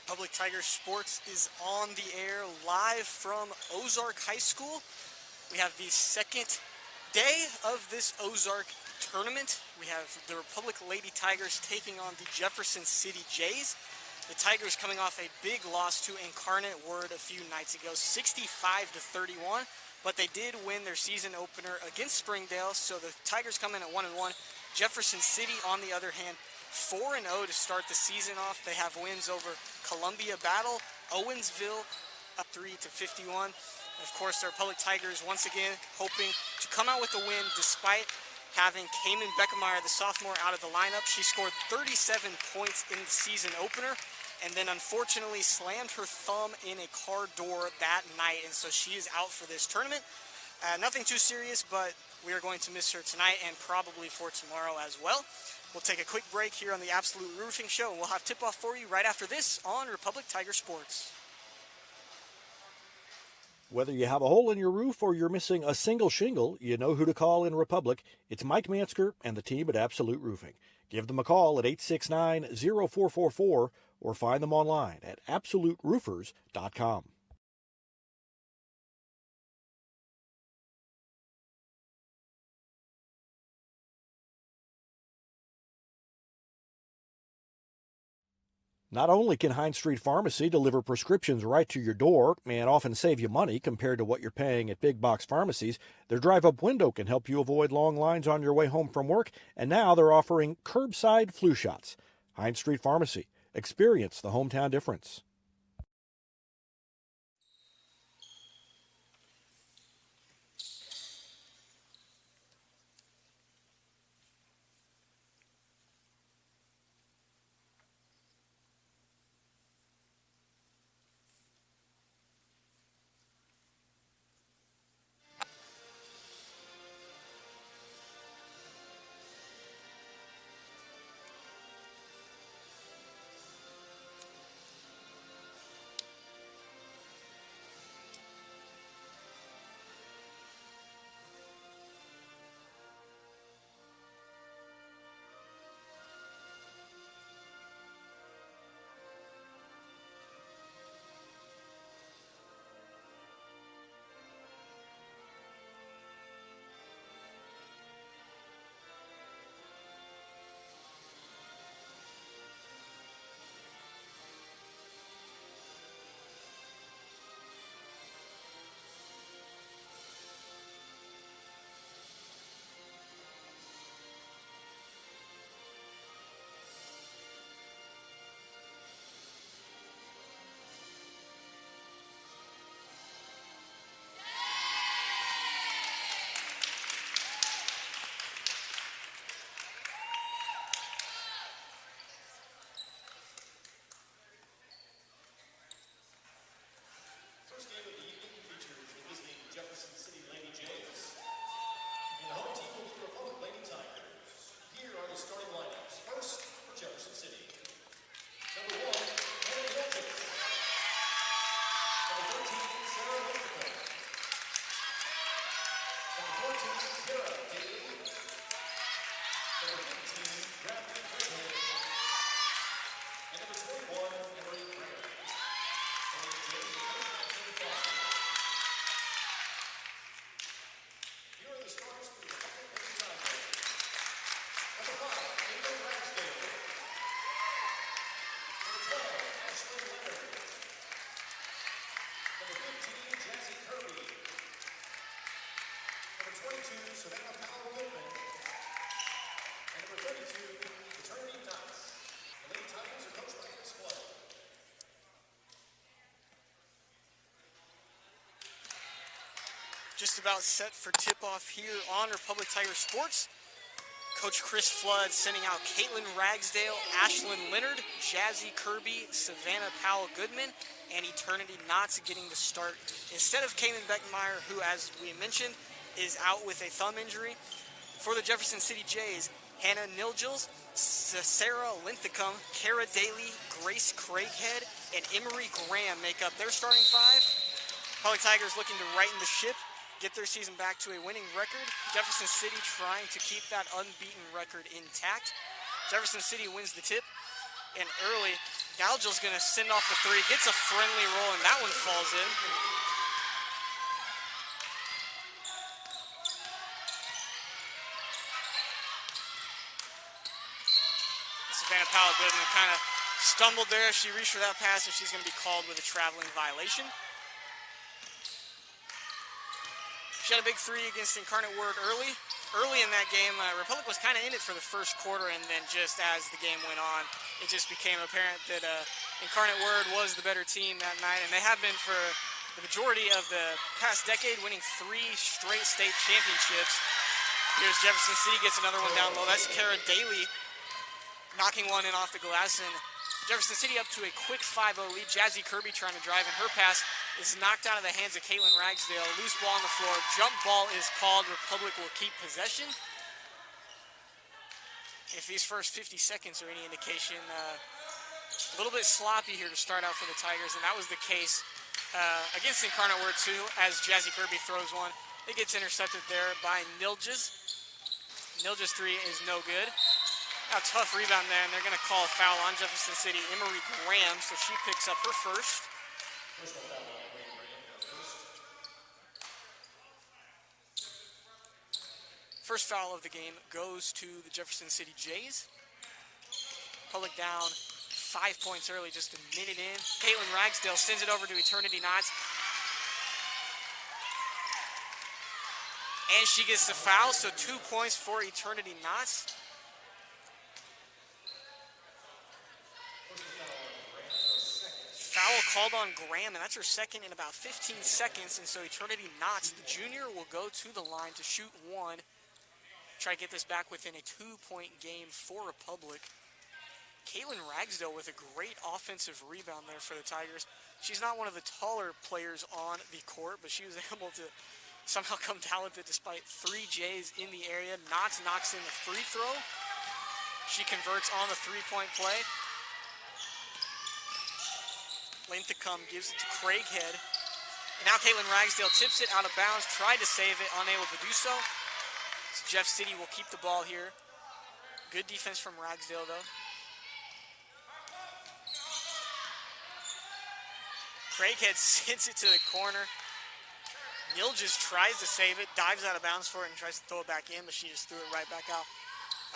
Republic Tigers Sports is on the air live from Ozark High School. We have the second day of this Ozark tournament. We have the Republic Lady Tigers taking on the Jefferson City Jays. The Tigers coming off a big loss to Incarnate Word a few nights ago, 65-31, but they did win their season opener against Springdale, so the Tigers come in at 1-1. Jefferson City, on the other hand, 4-0 to start the season off. They have wins over Columbia Battle, Owensville, 3-51. Of course, the Republic Tigers once again hoping to come out with a win despite having Cayman Beckemeyer, the sophomore, out of the lineup. She scored 37 points in the season opener and then unfortunately slammed her thumb in a car door that night, and so she is out for this tournament. Nothing too serious, but we are going to miss her tonight and probably for tomorrow as well. We'll take a quick break here on the Absolute Roofing Show, and we'll have tip-off for you right after this on Republic Tiger Sports. Whether you have a hole in your roof or you're missing a single shingle, you know who to call in Republic. It's Mike Mansker and the team at Absolute Roofing. Give them a call at 869-0444 or find them online at absoluteroofers.com. Not only can Hines Street Pharmacy deliver prescriptions right to your door and often save you money compared to what you're paying at big box pharmacies, their drive-up window can help you avoid long lines on your way home from work, and now they're offering curbside flu shots. Hines Street Pharmacy. Experience the hometown difference. First game of the evening features the visiting Jefferson City Lady Jays. And the home team is the Republic Lady Tigers. Here are the starting lineups. First, for Jefferson City. Number 1, Hannah Milton. Number 13, Sarah Lincoln. Number 14, Tara Daly. Number 15, Bradley Craig. And number 21, Emily Craig. Here are the starters for the Republic Lady Tigers. Number 5, Amy Ragsdale. Number 12, Ashley Leonard. Number 15, Jazzy Kirby. Number 22, Savannah Powell-Goodman. And number 32, Eternity Knox. The Lady Tigers are coached by Chris Flood. Just about set for tip-off here on Republic Tiger Sports. Coach Chris Flood sending out Caitlin Ragsdale, Ashlyn Leonard, Jazzy Kirby, Savannah Powell-Goodman, and Eternity Knox getting the start instead of Cayman Beckemeyer, who, as we mentioned, is out with a thumb injury. For the Jefferson City Jays, Hannah Nilgils, Sarah Linthicum, Kara Daly, Grace Craighead, and Emery Graham make up their starting five. Republic Tigers looking to righten the ship, get their season back to a winning record. Jefferson City trying to keep that unbeaten record intact. Jefferson City wins the tip, and early Galgil's going to send off the three, gets a friendly roll, and that one falls in. Savannah Powell-Goodman kind of stumbled there. She reached for that pass, and she's going to be called with a traveling violation. She had a big three against Incarnate Word early. Early in that game, Republic was kind of in it for the first quarter, and then just as the game went on, it just became apparent that Incarnate Word was the better team that night, and they have been for the majority of the past decade, winning 3 straight state championships. Here's Jefferson City, gets another one down low. That's Kara Daly knocking one in off the glass, and Jefferson City up to a quick 5-0 lead. Jazzy Kirby trying to drive, and her pass is knocked out of the hands of Caitlin Ragsdale. Loose ball on the floor. Jump ball is called. Republic will keep possession. If these first 50 seconds are any indication, a little bit sloppy here to start out for the Tigers, and that was the case against Incarnate Word too, as Jazzy Kirby throws one. It gets intercepted there by Nilges. Nilges' three is no good. Now tough rebound there, and they're going to call a foul on Jefferson City. Emery Graham, so she picks up her first. First foul of the game goes to the Jefferson City Jays. Public down 5 points early, just a minute in. Caitlin Ragsdale sends it over to Eternity Knots. And she gets the foul, so 2 points for Eternity Knots. Foul called on Graham, and that's her second in about 15 seconds. And so Eternity Knots, the junior, will go to the line to shoot one. Try to get this back within a 2-point game for Republic. Caitlin Ragsdale with a great offensive rebound there for the Tigers. She's not one of the taller players on the court, but she was able to somehow come down with it despite 3 Jays in the area. Knox knocks in the free throw. She converts on the 3-point play. Lane to come, gives it to Craighead. And now Caitlin Ragsdale tips it out of bounds, tried to save it, unable to do so. So Jeff City will keep the ball here. Good defense from Ragsdale, though. Craighead sends it to the corner. Nilges tries to save it, dives out of bounds for it, and tries to throw it back in, but she just threw it right back out.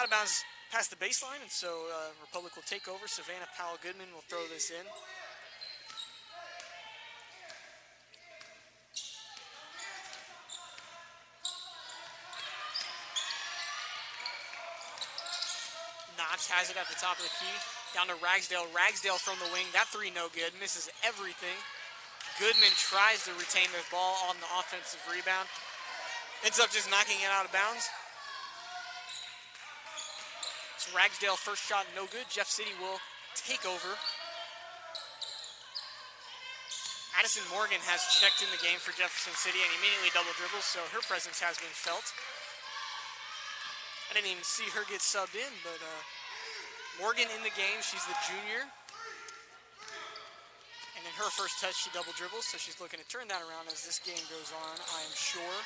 Out of bounds past the baseline, and so Republic will take over. Savannah Powell-Goodman will throw this in. Knox has it at the top of the key. Down to Ragsdale. Ragsdale from the wing. That three no good. Misses everything. Goodman tries to retain the ball on the offensive rebound. Ends up just knocking it out of bounds. So Ragsdale first shot no good. Jeff City will take over. Addison Morgan has checked in the game for Jefferson City and immediately double dribbles, so her presence has been felt. I didn't even see her get subbed in, but Morgan in the game. She's the junior. And in her first touch, she double dribbles, so she's looking to turn that around as this game goes on, I am sure.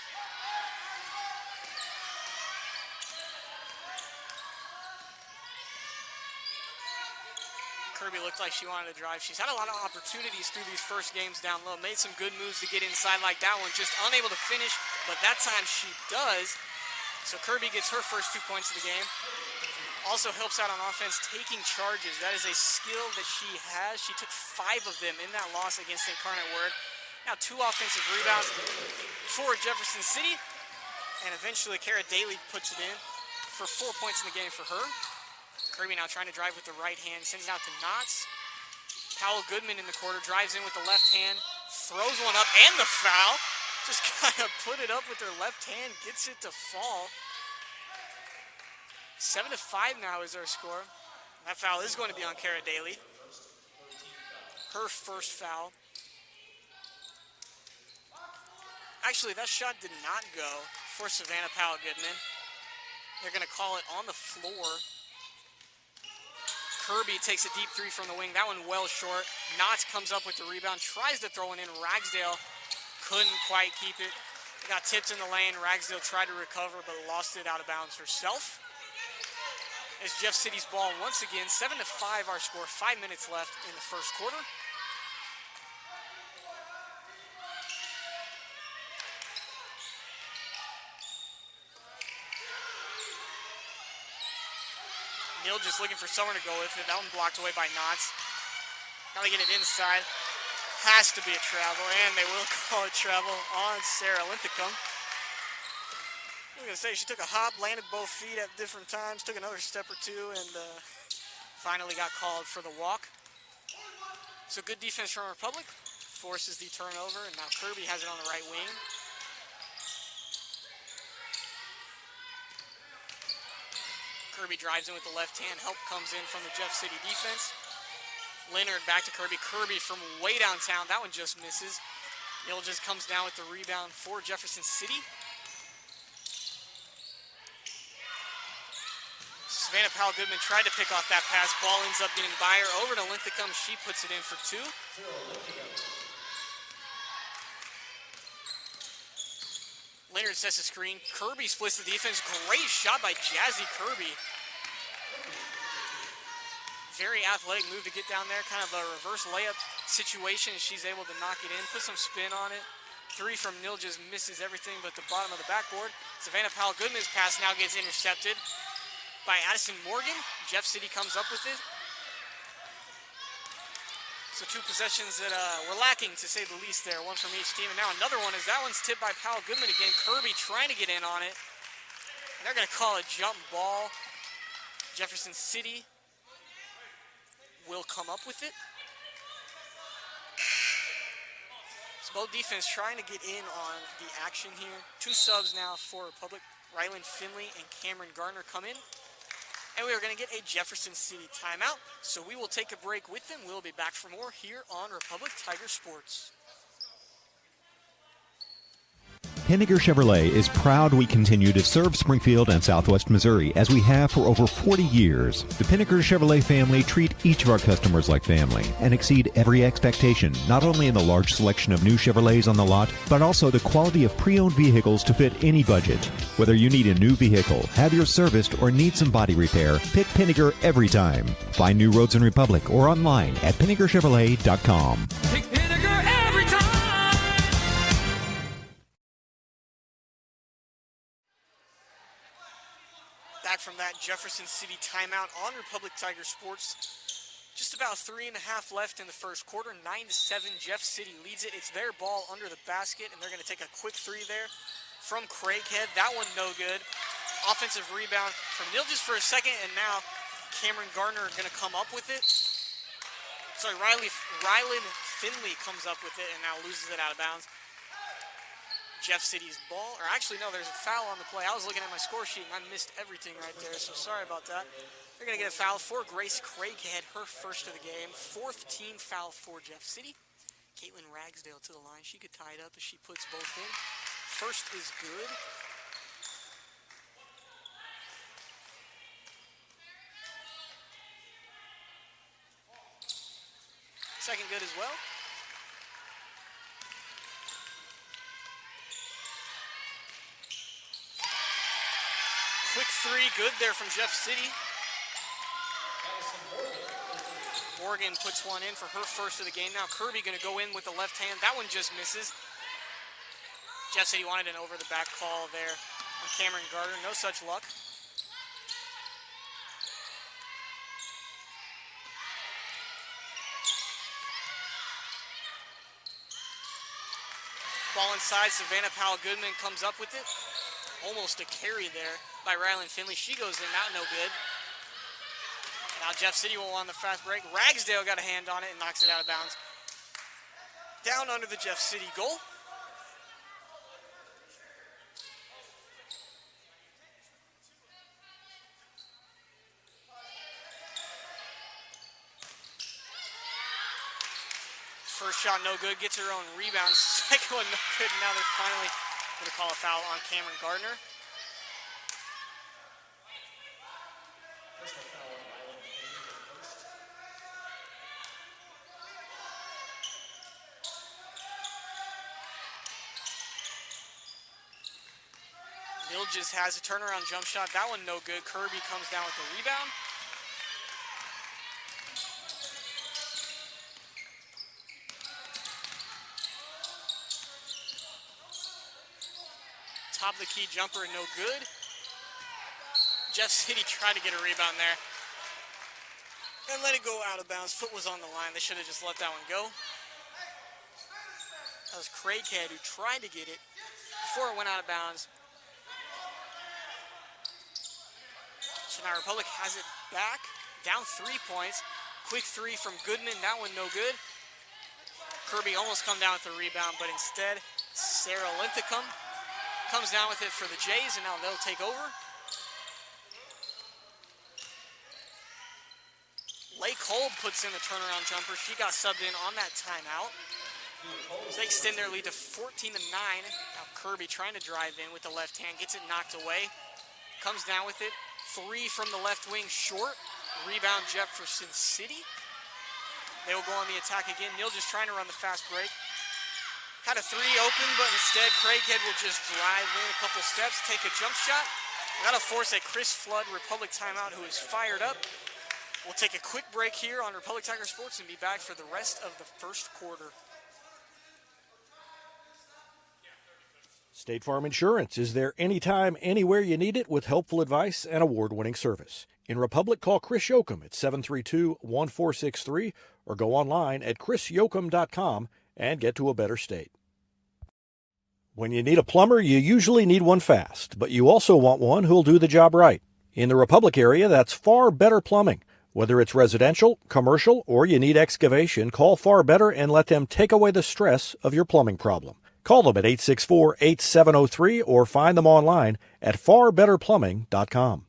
Kirby looked like she wanted to drive. She's had a lot of opportunities through these first games down low. Made some good moves to get inside like that one. Just unable to finish, but that time she does. So Kirby gets her first 2 points of the game. Also helps out on offense, taking charges. That is a skill that she has. She took 5 of them in that loss against Incarnate Word. Now 2 offensive rebounds for Jefferson City. And eventually Kara Daly puts it in for 4 points in the game for her. Kirby now trying to drive with the right hand, sends it out to Knotts. Powell-Goodman in the quarter, drives in with the left hand, throws one up, and the foul. Just kind of put it up with her left hand, gets it to fall. 7-5 now is our score. That foul is going to be on Kara Daly. Her first foul. Actually, that shot did not go for Savannah Powell-Goodman. They're going to call it on the floor. Kirby takes a deep three from the wing. That one well short. Knotts comes up with the rebound, tries to throw it in. Ragsdale couldn't quite keep it. It got tipped in the lane. Ragsdale tried to recover, but lost it out of bounds herself. It's Jeff City's ball once again. 7-5 our score. 5 minutes left in the first quarter. Neal just looking for someone to go with it. That one blocked away by Knotts. Now they get it inside. Has to be a travel, and they will call it travel on Sarah Linthicum. I was going to say, she took a hop, landed both feet at different times, took another step or two, and finally got called for the walk. So good defense from Republic. Forces the turnover, and now Kirby has it on the right wing. Kirby drives in with the left hand. Help comes in from the Jeff City defense. Leonard back to Kirby. Kirby from way downtown. That one just misses. Neal just comes down with the rebound for Jefferson City. Savannah Powell-Goodman tried to pick off that pass. Ball ends up getting by her. Over to Linthicum. She puts it in for two. Leonard sets the screen. Kirby splits the defense. Great shot by Jazzy Kirby. Very athletic move to get down there. Kind of a reverse layup situation. She's able to knock it in. Put some spin on it. Three from Neal just misses everything but the bottom of the backboard. Savannah Powell-Goodman's pass now gets intercepted by Addison Morgan. Jeff City comes up with it. So two possessions that were lacking, to say the least there. One from each team. And now another one as that one's tipped by Powell-Goodman again. Kirby trying to get in on it. And they're going to call a jump ball. Jefferson City will come up with it. So both defense trying to get in on the action here. Two subs now for Republic. Ryland Finley and Cameron Gardner come in. And we are going to get a Jefferson City timeout. So we will take a break with them. We'll be back for more here on Republic Tiger Sports. Pinniger Chevrolet is proud we continue to serve Springfield and Southwest Missouri as we have for over 40 years. The Pinniger Chevrolet family treat each of our customers like family and exceed every expectation, not only in the large selection of new Chevrolets on the lot, but also the quality of pre-owned vehicles to fit any budget. Whether you need a new vehicle, have yours serviced, or need some body repair, pick Pinniger every time. Find new roads in Republic or online at PinnigerChevrolet.com. Pick Pinniger every time! Back from that Jefferson City timeout on Republic Tiger Sports. Just about 3.5 left in the first quarter. 9-7, Jeff City leads it. It's their ball under the basket, and they're going to take a quick three there from Craighead. That one no good. Offensive rebound from Neal just for a second, and now Cameron Gardner are going to come up with it. Sorry, Ryland Finley comes up with it and now loses it out of bounds. Jeff City's ball, or actually no, there's a foul on the play. I was looking at my score sheet and I missed everything right there, so sorry about that. They're going to get a foul for Grace Craighead, her first of the game. Fourth team foul for Jeff City. Caitlin Ragsdale to the line. She could tie it up as she puts both in. First is good. Second good as well. Quick three, good there from Jeff City. Morgan puts one in for her first of the game. Now Kirby going to go in with the left hand. That one just misses. Jeff City wanted an over-the-back call there on Cameron Gardner. No such luck. Ball inside, Savannah Powell-Goodman comes up with it. Almost a carry there by Ryland Finley. She goes in, that no good. Now Jeff City will on the fast break. Ragsdale got a hand on it and knocks it out of bounds. Down under the Jeff City goal. First shot no good, gets her own rebound. Second one no good. Now they're finally going to call a foul on Cameron Gardner. Neal just has a turnaround jump shot. That one no good. Kirby comes down with the rebound. Top of the key jumper, no good. Jeff City tried to get a rebound there and let it go out of bounds. Foot was on the line. They should have just let that one go. That was Craighead who tried to get it before it went out of bounds. So now Republic has it back, down 3 points. Quick three from Goodman, that one no good. Kirby almost come down with the rebound, but instead Sarah Linthicum comes down with it for the Jays, and now they'll take over. Lake Kolb puts in the turnaround jumper. She got subbed in on that timeout. So they extend their lead to 14-9. Now Kirby trying to drive in with the left hand, gets it knocked away. Comes down with it. Three from the left wing, short. Rebound Jefferson City. They will go on the attack again. Neal just trying to run the fast break. Had a three open, but instead Craighead will just drive in a couple steps, take a jump shot. That'll force a Chris Flood Republic timeout, who is fired up. We'll take a quick break here on Republic Tiger Sports and be back for the rest of the first quarter. State Farm Insurance is there anytime, anywhere you need it with helpful advice and award-winning service. In Republic, call Chris Yoakum at 732-1463 or go online at chrisyoakum.com and get to a better state. When you need a plumber, you usually need one fast, but you also want one who'll do the job right. In the Republic area, that's Far Better Plumbing. Whether it's residential, commercial, or you need excavation, call Far Better and let them take away the stress of your plumbing problem. Call them at 864-8703 or find them online at farbetterplumbing.com.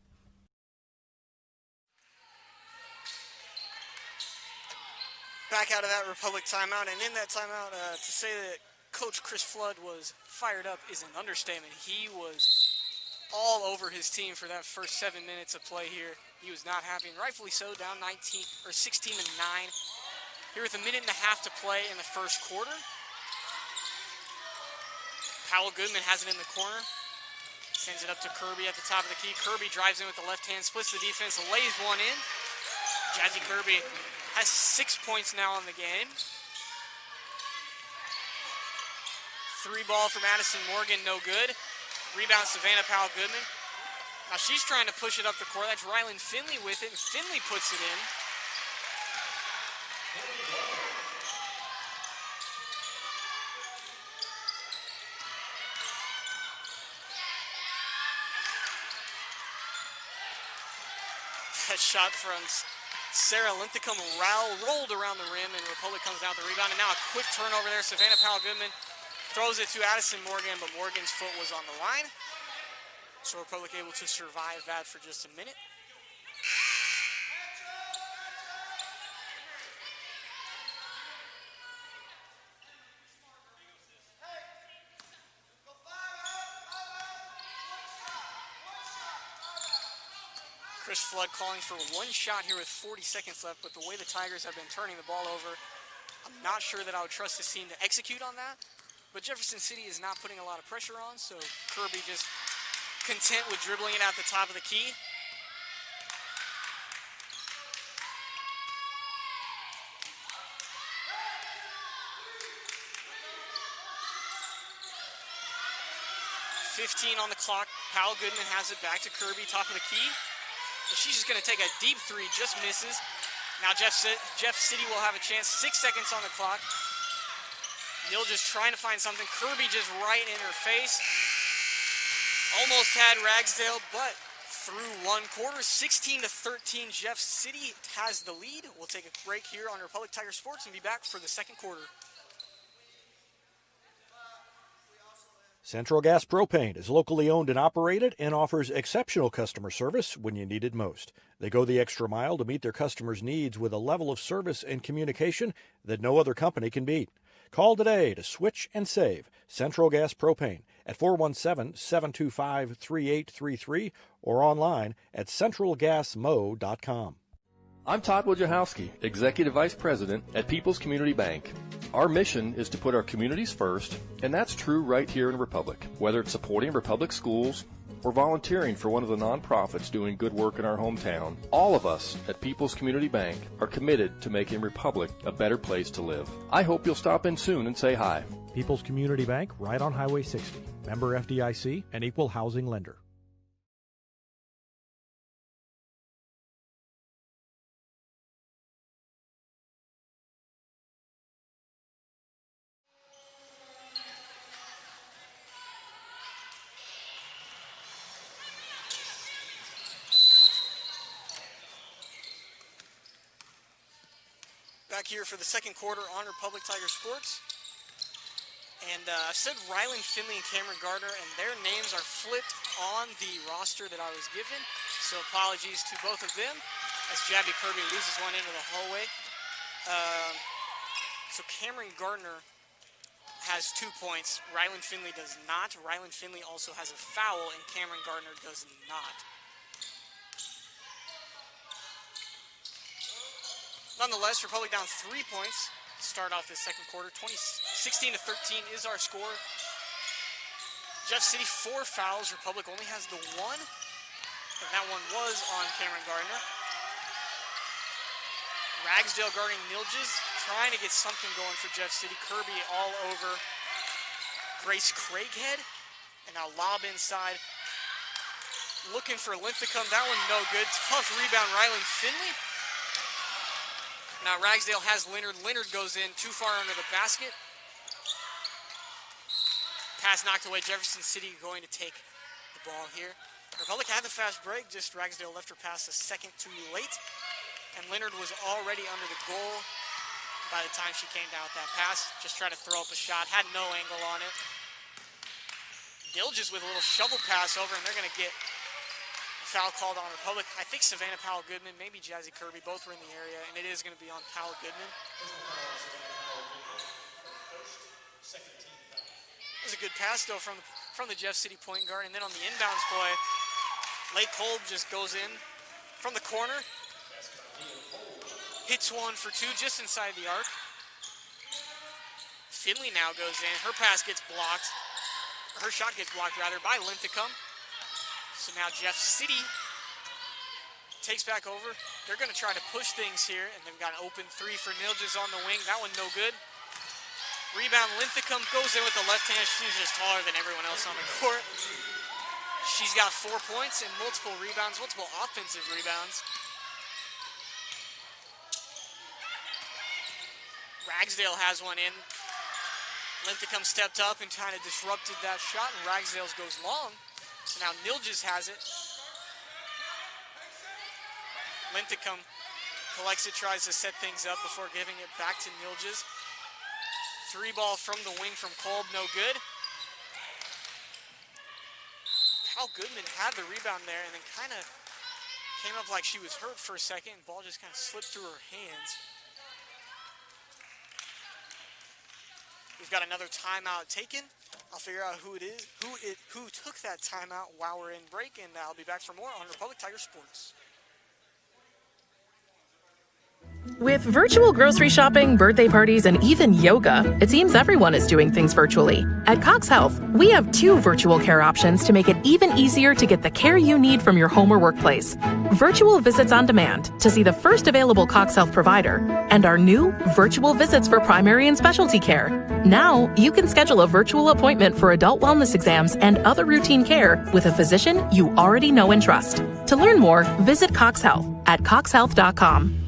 Back out of that Republic timeout, and in that timeout, to say that Coach Chris Flood was fired up is an understatement. He was all over his team for that first 7 minutes of play here. He was not happy, and rightfully so, down 16-9. Here with a minute and a half to play in the first quarter. Powell Goodman has it in the corner. Sends it up to Kirby at the top of the key. Kirby drives in with the left hand, splits the defense, lays one in. Jazzy Kirby has 6 points now in the game. Three ball from Addison Morgan, no good. Rebound Savannah Powell Goodman. Now she's trying to push it up the court. That's Rylan Finley with it, and Finley puts it in. That shot from Sarah Linthicum rolled around the rim, and Republic comes down with the rebound. And now a quick turnover there. Savannah Powell Goodman throws it to Addison Morgan, but Morgan's foot was on the line. So Republic able to survive that for just a minute. Chris Flood calling for one shot here with 40 seconds left, but the way the Tigers have been turning the ball over, I'm not sure that I would trust this team to execute on that. But Jefferson City is not putting a lot of pressure on, so Kirby just content with dribbling it at the top of the key. .15 on the clock. Powell Goodman has it back to Kirby, top of the key. She's just going to take a deep three, just misses. Now Jeff City will have a chance. 6 seconds on the clock. Neal just trying to find something. Kirby just right in her face. Almost had Ragsdale, but through one quarter, 16-13, Jeff City has the lead. We'll take a break here on Republic Tiger Sports and be back for the second quarter. Central Gas Propane is locally owned and operated and offers exceptional customer service when you need it most. They go the extra mile to meet their customers' needs with a level of service and communication that no other company can beat. Call today to switch and save Central Gas Propane at 417-725-3833 or online at centralgasmo.com. I'm Todd Wojciechowski, Executive Vice President at People's Community Bank. Our mission is to put our communities first, and that's true right here in Republic. Whether it's supporting Republic schools, or volunteering for one of the nonprofits doing good work in our hometown, all of us at People's Community Bank are committed to making Republic a better place to live. I hope you'll stop in soon and say hi. People's Community Bank, right on Highway 60. Member FDIC, an equal housing lender. Back here for the second quarter on Republic Tiger Sports. And I said Ryland Finley and Cameron Gardner, and their names are flipped on the roster that I was given. So apologies to both of them as Jabby Kirby loses one into the hallway. So Cameron Gardner has 2 points. Ryland Finley does not. Ryland Finley also has a foul, and Cameron Gardner does not. Nonetheless, Republic down 3 points to start off this second quarter. 16-13 is our score. Jeff City 4 fouls. Republic only has the 1, and that one was on Cameron Gardner. Ragsdale guarding Nilges, trying to get something going for Jeff City. Kirby all over Grace Craighead, and now lob inside. Looking for Linthicum. That one no good. Tough rebound, Ryland Finley. Now Ragsdale has Leonard. Leonard goes in too far under the basket. Pass knocked away. Jefferson City going to take the ball here. Republic had the fast break, just Ragsdale left her pass a second too late. And Leonard was already under the goal by the time she came down with that pass. Just tried to throw up a shot, had no angle on it. Gilges with a little shovel pass over, and they're going to get foul called on Republic. I think Savannah Powell-Goodman, maybe Jazzy Kirby, both were in the area, and it is going to be on Powell-Goodman. It was a good pass, though, from the Jeff City point guard, and then on the inbounds play, Lake Kolb just goes in from the corner, hits one for 2 just inside the arc. Finley now goes in. Her pass gets blocked. Her shot gets blocked, rather, by Linthicum. So now Jeff City takes back over. They're going to try to push things here, and they've got an open 3 for Nilges on the wing. That one no good. Rebound, Linthicum goes in with the left hand. She's just taller than everyone else on the court. She's got 4 points and multiple rebounds, multiple offensive rebounds. Ragsdale has one in. Linthicum stepped up and kind of disrupted that shot, and Ragsdale's goes long. So now Nilges has it. Linthicum collects it, tries to set things up before giving it back to Nilges. 3 ball from the wing from Kolb, no good. Powell-Goodman had the rebound there and then kind of came up like she was hurt for a second, and ball just kind of slipped through her hands. We've got another timeout taken. I'll figure out who it is, who took that timeout while we're in break, and I'll be back for more on Republic Tiger Sports. With virtual grocery shopping, birthday parties, and even yoga, it seems everyone is doing things virtually. At Cox Health, we have 2 virtual care options to make it even easier to get the care you need from your home or workplace. Virtual visits on demand to see the first available Cox Health provider, and our new virtual visits for primary and specialty care. Now, you can schedule a virtual appointment for adult wellness exams and other routine care with a physician you already know and trust. To learn more, visit Cox Health at coxhealth.com.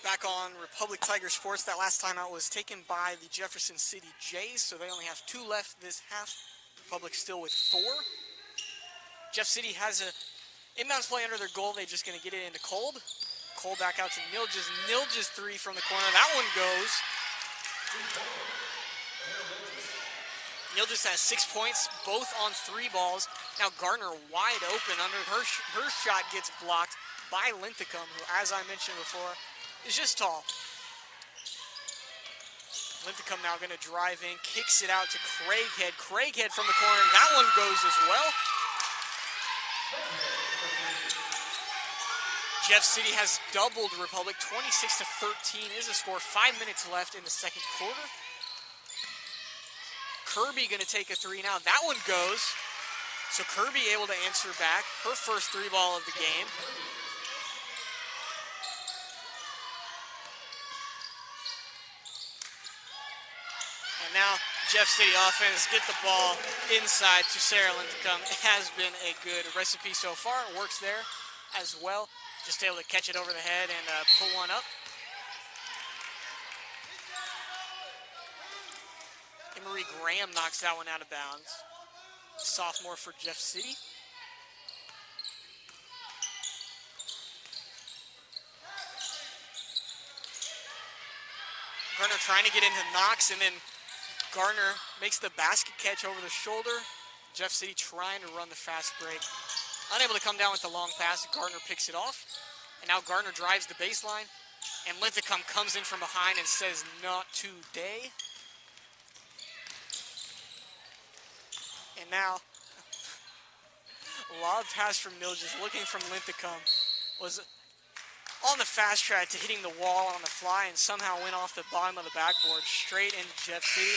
Back on Republic Tiger Sports. That last timeout was taken by the Jefferson City Jays, so they only have 2 left this half. Republic still with 4. Jeff City has a inbounds play under their goal. They're just going to get it into Kolb. Kolb back out to Nilges. Nilges 3 from the corner. That one goes. Nilges has 6 points, both on 3 balls. Now Gardner wide open under her shot gets blocked by Linthicum, who, as I mentioned before, is just tall. Linthicum now going to drive in, kicks it out to Craighead. Craighead from the corner. That one goes as well. Jeff City has doubled Republic. 26-13 is the score. 5 minutes left in the second quarter. Kirby going to take a three now. That one goes. So Kirby able to answer back. Her first three ball of the game. And now Jeff City offense get the ball inside to Sarah Linthicum. It has been a good recipe so far. It works there as well. Just able to catch it over the head and pull one up. Marie Graham knocks that one out of bounds. Sophomore for Jeff City. Garner trying to get into Knox, and then Garner makes the basket catch over the shoulder. Jeff City trying to run the fast break. Unable to come down with the long pass. Garner picks it off. And now Garner drives the baseline. And Linthicum comes in from behind and says, not today. And now, lob pass from Milges, looking from Linthicum, was on the fast track to hitting the wall on the fly and somehow went off the bottom of the backboard straight into Jeff City.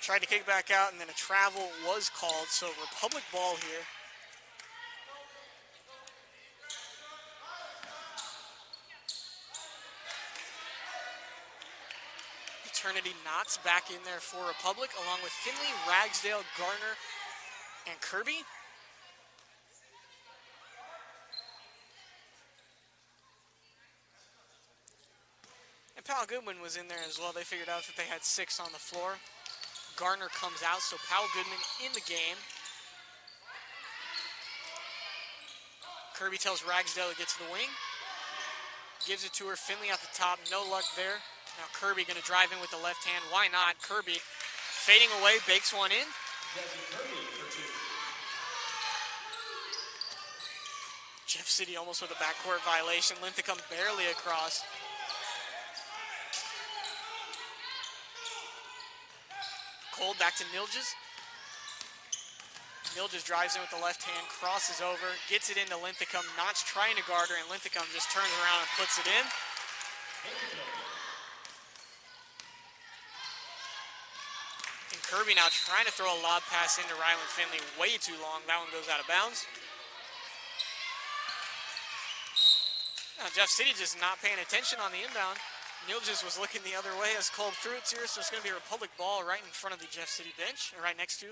Tried to kick back out, and then a travel was called, so Republic ball here. Eternity Knots back in there for Republic, along with Finley, Ragsdale, Garner, and Kirby. And Powell Goodman was in there as well. They figured out that they had 6 on the floor. Garner comes out, so Powell Goodman in the game. Kirby tells Ragsdale to get to the wing. Gives it to her. Finley at the top. No luck there. Now Kirby going to drive in with the left hand. Why not? Kirby fading away, bakes one in. Jeff City almost with a backcourt violation. Linthicum barely across. Cole back to Milges. Milges drives in with the left hand, crosses over, gets it into Linthicum. Knox trying to guard her, and Linthicum just turns around and puts it in. And Kirby now trying to throw a lob pass into Ryland Finley. Way too long. That one goes out of bounds. Now Jeff City just not paying attention on the inbound. Milges was looking the other way as Kolb threw it to her, so it's going to be a Republic ball right in front of the Jeff City bench, or right next to.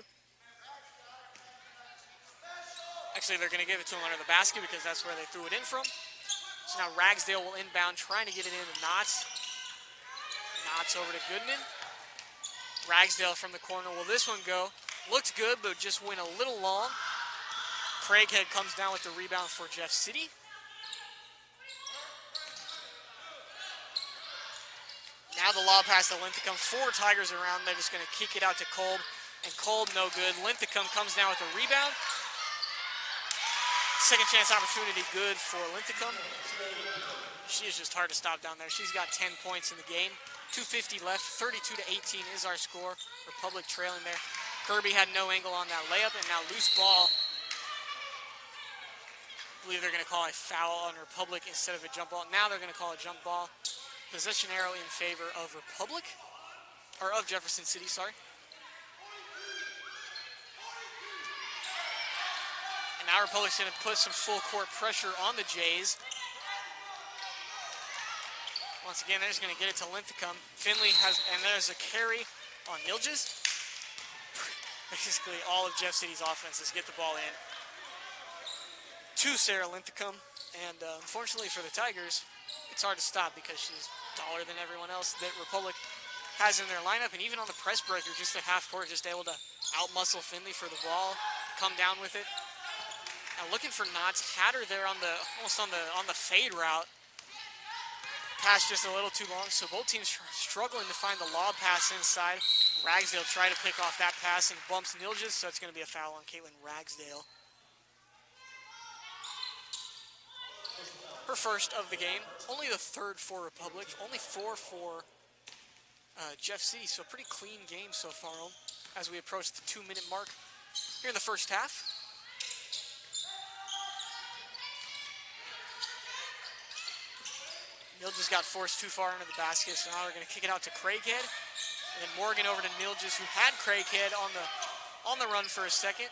Actually, they're going to give it to him under the basket because that's where they threw it in from. So now Ragsdale will inbound, trying to get it into Knotts. Knotts over to Goodman. Ragsdale from the corner. Will this one go? Looked good, but just went a little long. Craighead comes down with the rebound for Jeff City. Now the lob pass to Linthicum. 4 Tigers around. They're just going to kick it out to Kolb. And Kolb no good. Linthicum comes down with a rebound. Second chance opportunity good for Linthicum. She is just hard to stop down there. She's got 10 points in the game. 2:50 left. 32-18 is our score. Republic trailing there. Kirby had no angle on that layup, and now loose ball. I believe they're going to call a foul on Republic instead of a jump ball. Now they're going to call a jump ball. Possession arrow in favor of Republic, or of Jefferson City, sorry. And now Republic's going to put some full court pressure on the Jays. Once again, they're just going to get it to Linthicum. Finley has, and there's a carry on Milges. Basically, all of Jeff City's offenses get the ball in to Sarah Linthicum. And unfortunately for the Tigers, it's hard to stop because she's taller than everyone else that Republic has in their lineup. And even on the press breaker, just at half court, just able to outmuscle Finley for the ball, come down with it. Now looking for Knotts, had her there on the almost on the fade route. Pass just a little too long, so both teams struggling to find the lob pass inside. Ragsdale try to pick off that pass and bumps Milges, so it's going to be a foul on Caitlin Ragsdale. Her first of the game, only the third for Republic, only 4 for Jeff City, so pretty clean game so far as we approach the 2-minute mark here in the first half. Milges got forced too far into the basket, so now we're going to kick it out to Craighead. And then Morgan over to Nilgis, who had Craighead on the run for a second.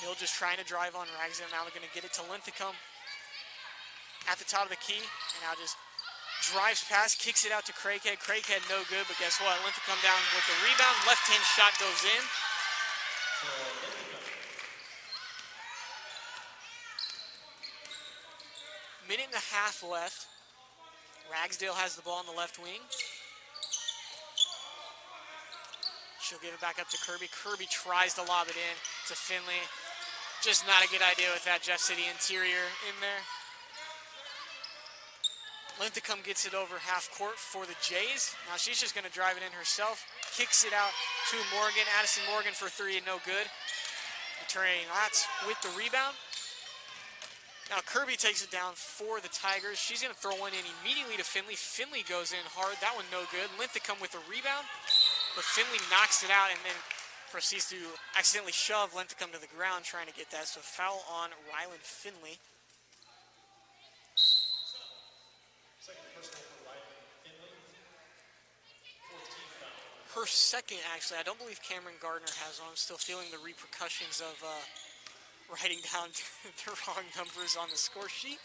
Nilgis trying to drive on Ragsdale. Now they're going to get it to Linthicum at the top of the key. And now just drives past, kicks it out to Craighead. Craighead no good, but guess what? Linthicum down with the rebound. Left-hand shot goes in. Minute and a half left. Ragsdale has the ball on the left wing. She'll give it back up to Kirby. Kirby tries to lob it in to Finley. Just not a good idea with that Jeff City interior in there. Linthicum gets it over half court for the Jays. Now she's just going to drive it in herself. Kicks it out to Morgan. Addison Morgan for three and no good. Returning Latz with the rebound. Now Kirby takes it down for the Tigers. She's going to throw one in immediately to Finley. Finley goes in hard. That one no good. Linthicum with the rebound. But Finley knocks it out and then proceeds to accidentally shove Linthicum to the ground trying to get that. So foul on Rylan Finley. Second personal for Rylan Finley. 14th foul. Her second, actually. I don't believe Cameron Gardner has one. I'm still feeling the repercussions of writing down the wrong numbers on the score sheet.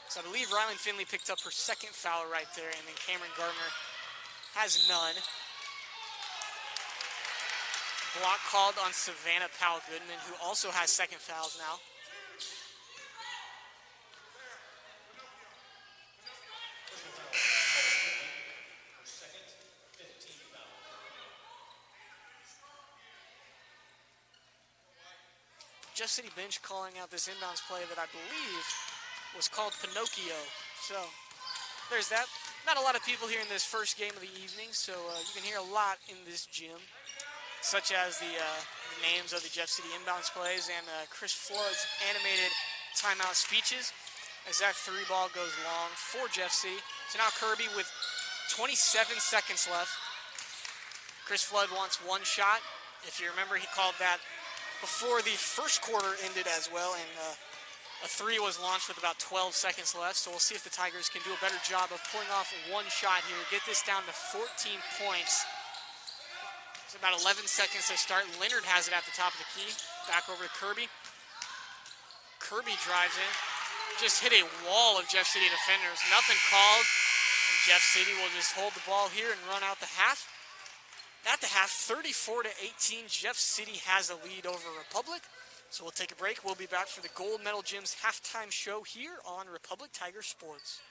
So I believe Rylan Finley picked up her second foul right there, and then Cameron Gardner has none. Block called on Savannah Powell Goodman, who also has second fouls now. Her second, 15th foul. Jeff City bench calling out this inbounds play that I believe was called Pinocchio. So there's that. Not a lot of people here in this first game of the evening, so you can hear a lot in this gym, such as the names of the Jeff City inbounds plays and Chris Flood's animated timeout speeches as that three ball goes long for Jeff City. So now Kirby with 27 seconds left. Chris Flood wants one shot. If you remember, he called that before the first quarter ended as well, and a three was launched with about 12 seconds left. So we'll see if the Tigers can do a better job of pulling off one shot here, get this down to 14 points. It's about 11 seconds to start. Leonard has it at the top of the key. Back over to Kirby. Kirby drives in. Just hit a wall of Jeff City defenders. Nothing called. And Jeff City will just hold the ball here and run out the half. At the half, 34-18, Jeff City has a lead over Republic. So we'll take a break. We'll be back for the Gold Medal Gym's halftime show here on Republic Tiger Sports.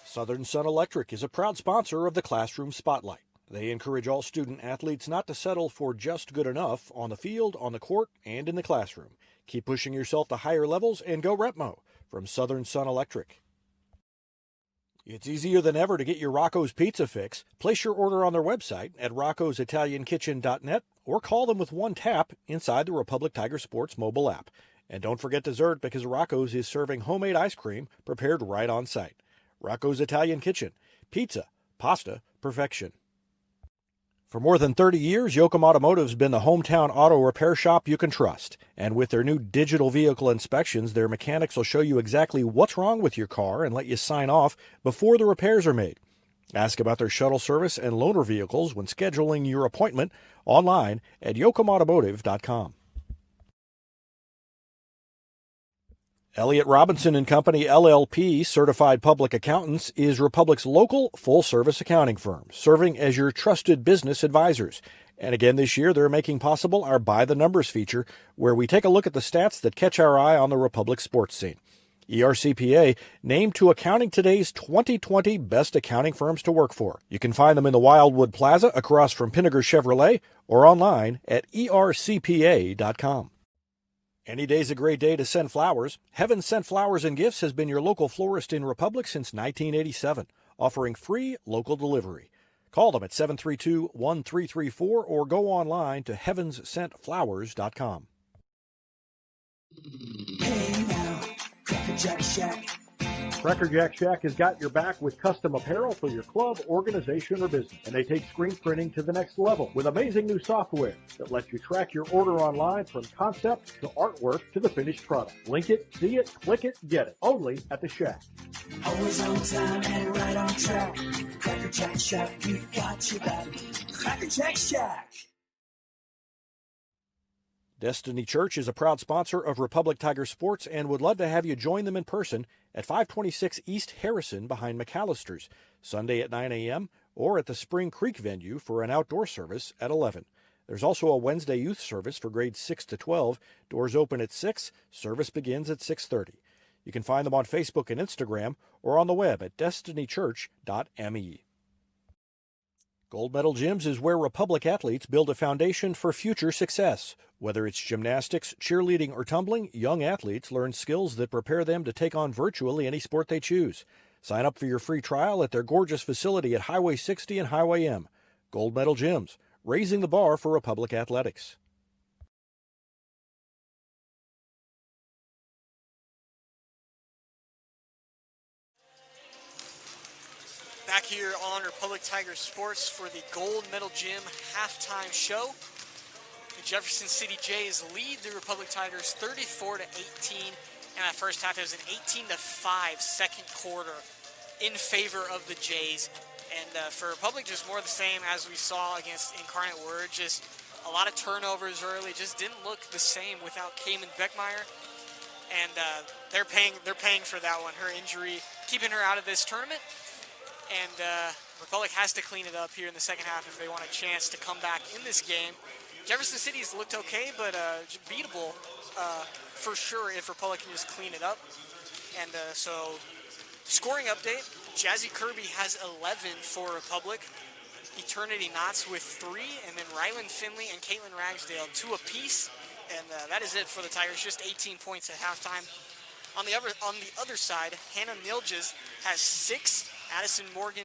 Southern Sun Electric is a proud sponsor of the Classroom Spotlight. They encourage all student athletes not to settle for just good enough on the field, on the court, and in the classroom. Keep pushing yourself to higher levels and go Repmo from Southern Sun Electric. It's easier than ever to get your Rocco's Pizza fix. Place your order on their website at roccositaliankitchen.net or call them with one tap inside the Republic Tiger Sports mobile app. And don't forget dessert, because Rocco's is serving homemade ice cream prepared right on site. Rocco's Italian Kitchen. Pizza, pasta, perfection. For more than 30 years, Yoakum Automotive's been the hometown auto repair shop you can trust. And with their new digital vehicle inspections, their mechanics will show you exactly what's wrong with your car and let you sign off before the repairs are made. Ask about their shuttle service and loaner vehicles when scheduling your appointment online at yoakumautomotive.com. Elliott Robinson & Company, LLP, Certified Public Accountants, is Republic's local full-service accounting firm, serving as your trusted business advisors. And again this year, they're making possible our By the Numbers feature, where we take a look at the stats that catch our eye on the Republic sports scene. ERCPA named to Accounting Today's 2020 Best Accounting Firms to Work For. You can find them in the Wildwood Plaza across from Pinnaker Chevrolet or online at ercpa.com. Any day's a great day to send flowers. Heaven Sent Flowers and Gifts has been your local florist in Republic since 1987, offering free local delivery. Call them at 732-1334 or go online to heavenssentflowers.com. Hey now, Cracker Jack Shack. Cracker Jack Shack has got your back with custom apparel for your club, organization, or business. And they take screen printing to the next level with amazing new software that lets you track your order online from concept to artwork to the finished product. Link it, see it, click it, get it. Only at the Shack. Always on time and right on track. Cracker Jack Shack, we've got your back. Cracker Jack Shack. Destiny Church is a proud sponsor of Republic Tiger Sports and would love to have you join them in person at 526 East Harrison behind McAllister's, Sunday at 9 a.m. or at the Spring Creek venue for an outdoor service at 11. There's also a Wednesday youth service for grades 6 to 12. Doors open at 6. Service begins at 6:30. You can find them on Facebook and Instagram or on the web at destinychurch.me. Gold Medal Gyms is where Republic athletes build a foundation for future success. Whether it's gymnastics, cheerleading, or tumbling, young athletes learn skills that prepare them to take on virtually any sport they choose. Sign up for your free trial at their gorgeous facility at Highway 60 and Highway M. Gold Medal Gyms, raising the bar for Republic athletics. Back here on Republic Tiger Sports for the Gold Medal Gym halftime show. The Jefferson City Jays lead the Republic Tigers 34-18. In that first half, it was an 18-5 second quarter in favor of the Jays. And for Republic, just more of the same as we saw against Incarnate Word. Just a lot of turnovers early. Just didn't look the same without Cayman Beckmeyer. And they're paying for that one. Her injury keeping her out of this tournament. And Republic has to clean it up here in the second half if they want a chance to come back in this game. Jefferson City's looked okay, but beatable for sure if Republic can just clean it up. And so, scoring update, Jazzy Kirby has 11 for Republic. Eternity Knots with 3, and then Rylan Finley and Caitlin Ragsdale 2 apiece. And that is it for the Tigers, just 18 points at halftime. On the other side, Hannah Nilges has 6. Addison Morgan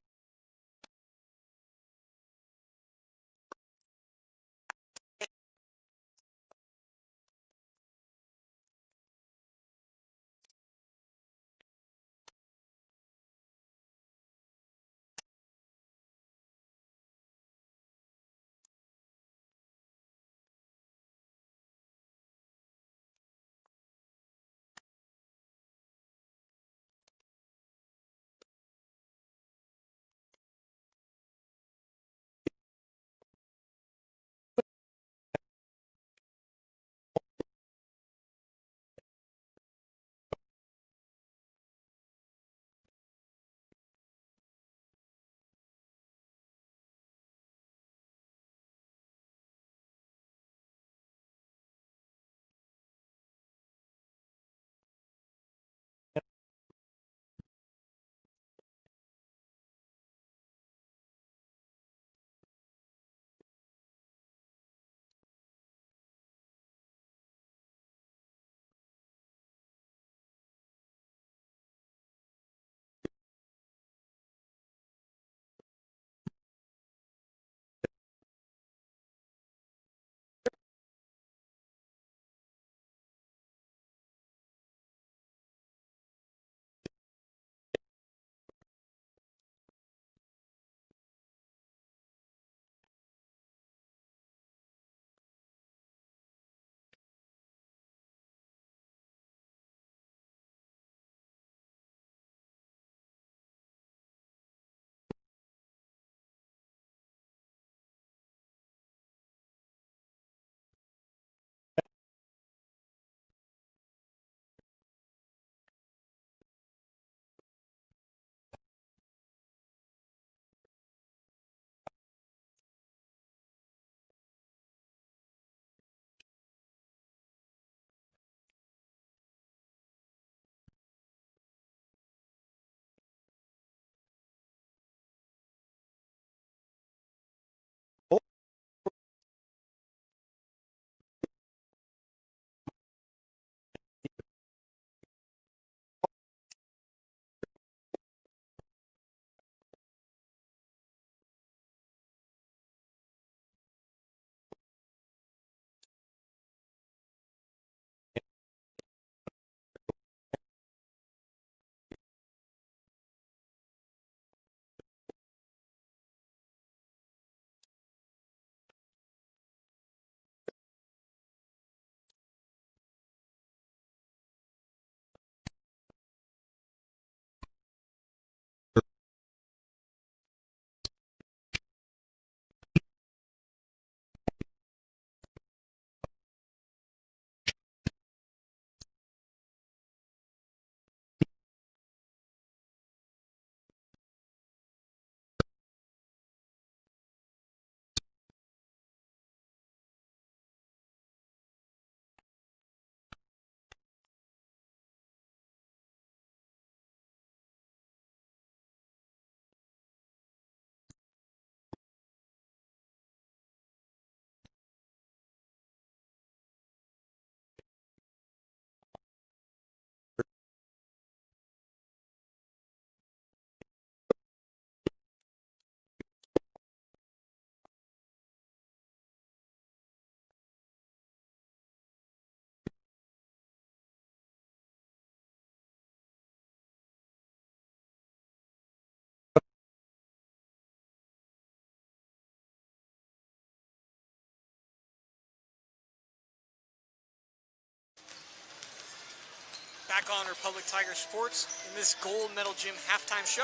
Back on Republic Tiger Sports in this Gold Medal Gym halftime show.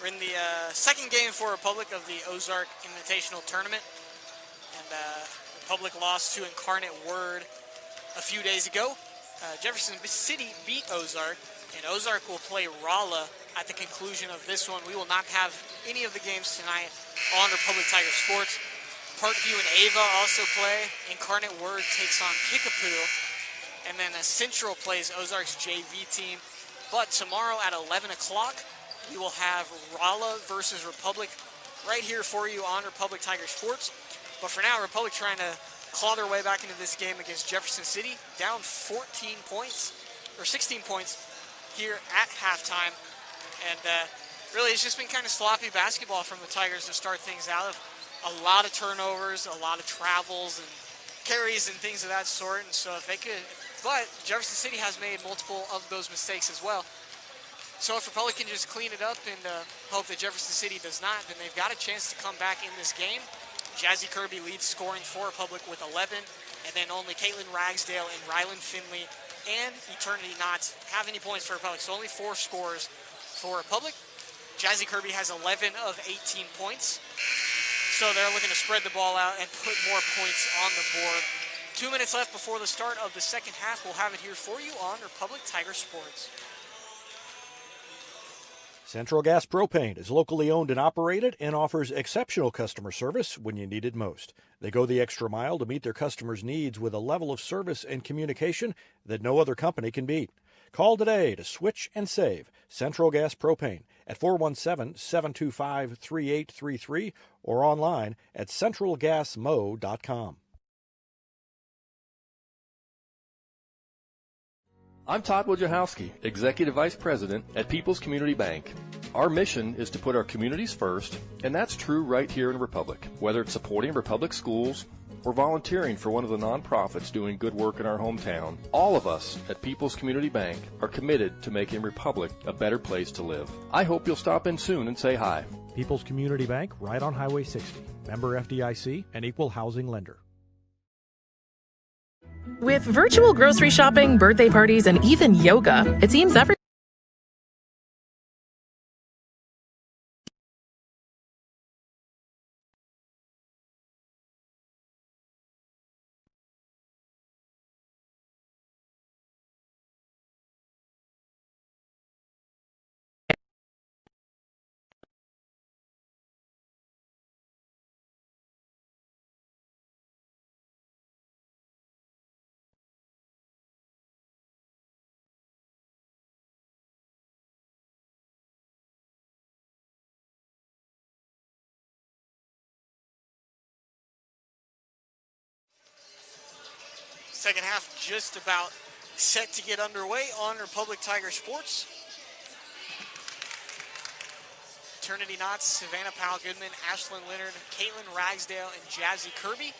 We're in the second game for Republic of the Ozark Invitational Tournament. And Republic lost to Incarnate Word a few days ago. Jefferson City beat Ozark, and Ozark will play Rolla at the conclusion of this one. We will not have any of the games tonight on Republic Tiger Sports. Parkview and Ava also play. Incarnate Word takes on Kickapoo. And then Central plays Ozark's JV team. But tomorrow at 11 o'clock, we will have Rolla versus Republic right here for you on Republic Tiger Sports. But for now, Republic trying to claw their way back into this game against Jefferson City, down 14 points, or 16 points here at halftime. And really, it's just been kind of sloppy basketball from the Tigers to start things out. A lot of turnovers, a lot of travels and carries and things of that sort. And so if they could, but Jefferson City has made multiple of those mistakes as well. So if Republic can just clean it up and hope that Jefferson City does not, then they've got a chance to come back in this game. Jazzy Kirby leads scoring for Republic with 11, and then only Caitlin Ragsdale and Rylan Finley and Eternity Knotts have any points for Republic. So only 4 scores for Republic. Jazzy Kirby has 11 of 18 points. So they're looking to spread the ball out and put more points on the board. 2 minutes left before the start of the second half. We'll have it here for you on Republic Tiger Sports. Central Gas Propane is locally owned and operated and offers exceptional customer service when you need it most. They go the extra mile to meet their customers' needs with a level of service and communication that no other company can beat. Call today to switch and save Central Gas Propane at 417-725-3833 or online at centralgasmo.com. I'm Todd Wojciechowski, Executive Vice President at People's Community Bank. Our mission is to put our communities first, and that's true right here in Republic. Whether it's supporting Republic schools or volunteering for one of the nonprofits doing good work in our hometown, all of us at People's Community Bank are committed to making Republic a better place to live. I hope you'll stop in soon and say hi. People's Community Bank, right on Highway 60. Member FDIC, an equal housing lender. With virtual grocery shopping, birthday parties, and even yoga, it seems every Second half just about set to get underway on Republic Tiger Sports. Eternity Knotts, Savannah Powell-Goodman, Ashlyn Leonard, Caitlin Ragsdale, and Jazzy Kirby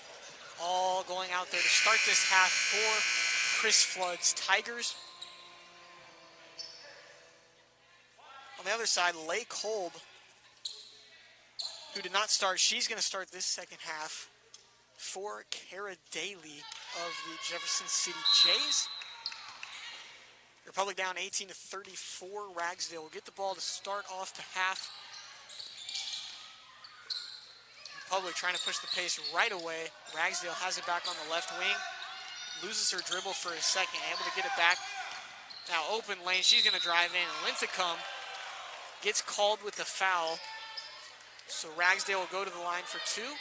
all going out there to start this half for Chris Flood's Tigers. On the other side, Leigh Kolb, who did not start, she's going to start this second half for Kara Daly of the Jefferson City Jays. Republic down 18-34. Ragsdale will get the ball to start off the half. Republic trying to push the pace right away. Ragsdale has it back on the left wing. Loses her dribble for a second, able to get it back. Now open lane, she's going to drive in. Linthicum gets called with the foul. So Ragsdale will go to the line for 2.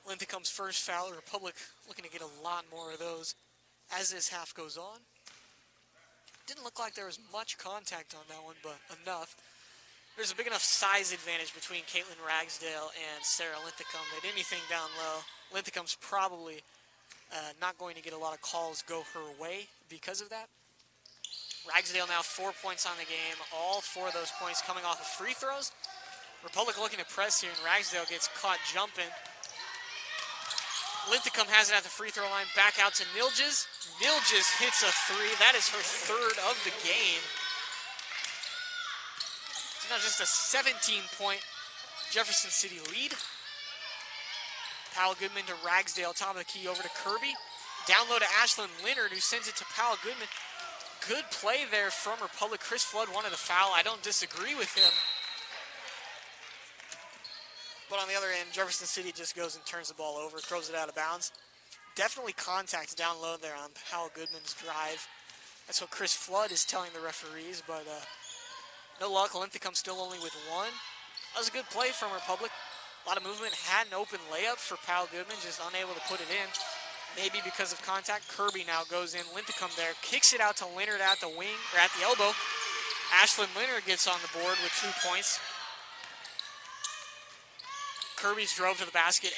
Linthicum's first foul. Republic looking to get a lot more of those as this half goes on. Didn't look like there was much contact on that one, but enough. There's a big enough size advantage between Caitlin Ragsdale and Sarah Linthicum that anything down low, Linthicum's probably not going to get a lot of calls go her way because of that. Ragsdale now 4 points on the game. All 4 of those points coming off of free throws. Republic looking to press here, and Ragsdale gets caught jumping. Linthicum has it at the free throw line. Back out to Nilges. Nilges hits a 3. That is her 3rd of the game. It's now just a 17-point Jefferson City lead. Powell Goodman to Ragsdale, top of the key over to Kirby. Down low to Ashlyn Leonard, who sends it to Powell Goodman. Good play there from Republic. Chris Flood wanted a foul. I don't disagree with him. But on the other end, Jefferson City just goes and turns the ball over, throws it out of bounds. Definitely contact down low there on Powell Goodman's drive. That's what Chris Flood is telling the referees, but no luck. Linthicum still only with one. That was a good play from Republic. A lot of movement. Had an open layup for Powell Goodman, just unable to put it in. Maybe because of contact. Kirby now goes in. Linthicum there. Kicks it out to Leonard at the wing, or at the elbow. Ashlyn Leonard gets on the board with 2 points. Kirby's drove to the basket.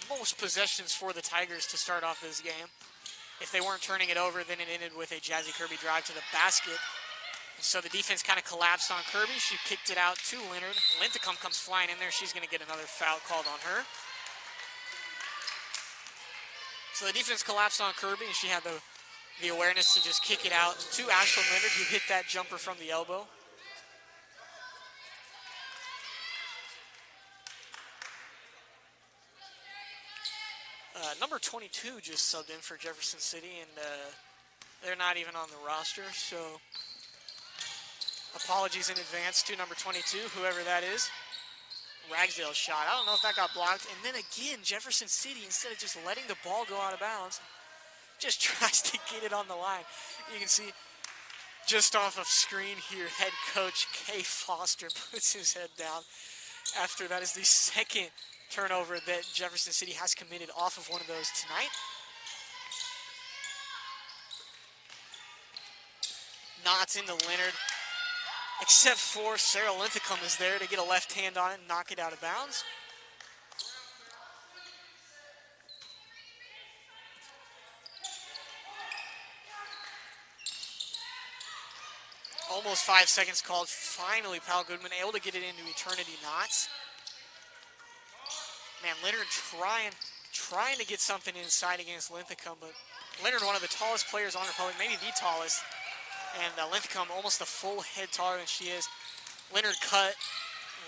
Most possessions for the Tigers to start off this game. If they weren't turning it over, then it ended with a Jazzy Kirby drive to the basket. And so the defense kind of collapsed on Kirby. She kicked it out to Leonard. Linthicum comes flying in there. She's going to get another foul called on her. So the defense collapsed on Kirby, and she had the awareness to just kick it out to Ashlyn Leonard, who hit that jumper from the elbow. Number 22 just subbed in for Jefferson City, and they're not even on the roster, so apologies in advance to number 22, whoever that is. Ragsdale shot. I don't know if that got blocked. And then again, Jefferson City, instead of just letting the ball go out of bounds, just tries to get it on the line. You can see just off of screen here, head coach Kay Foster puts his head down. After that is the second turnover that Jefferson City has committed off of one of those tonight. Knots into Leonard, except for Sarah Linthicum is there to get a left hand on it and knock it out of bounds. Almost 5 seconds called. Finally, Powell Goodman able to get it into Eternity Knots. Man, Leonard trying to get something inside against Linthicum, but Leonard, one of the tallest players on Republic, maybe the tallest, and Linthicum almost a full head taller than she is. Leonard cut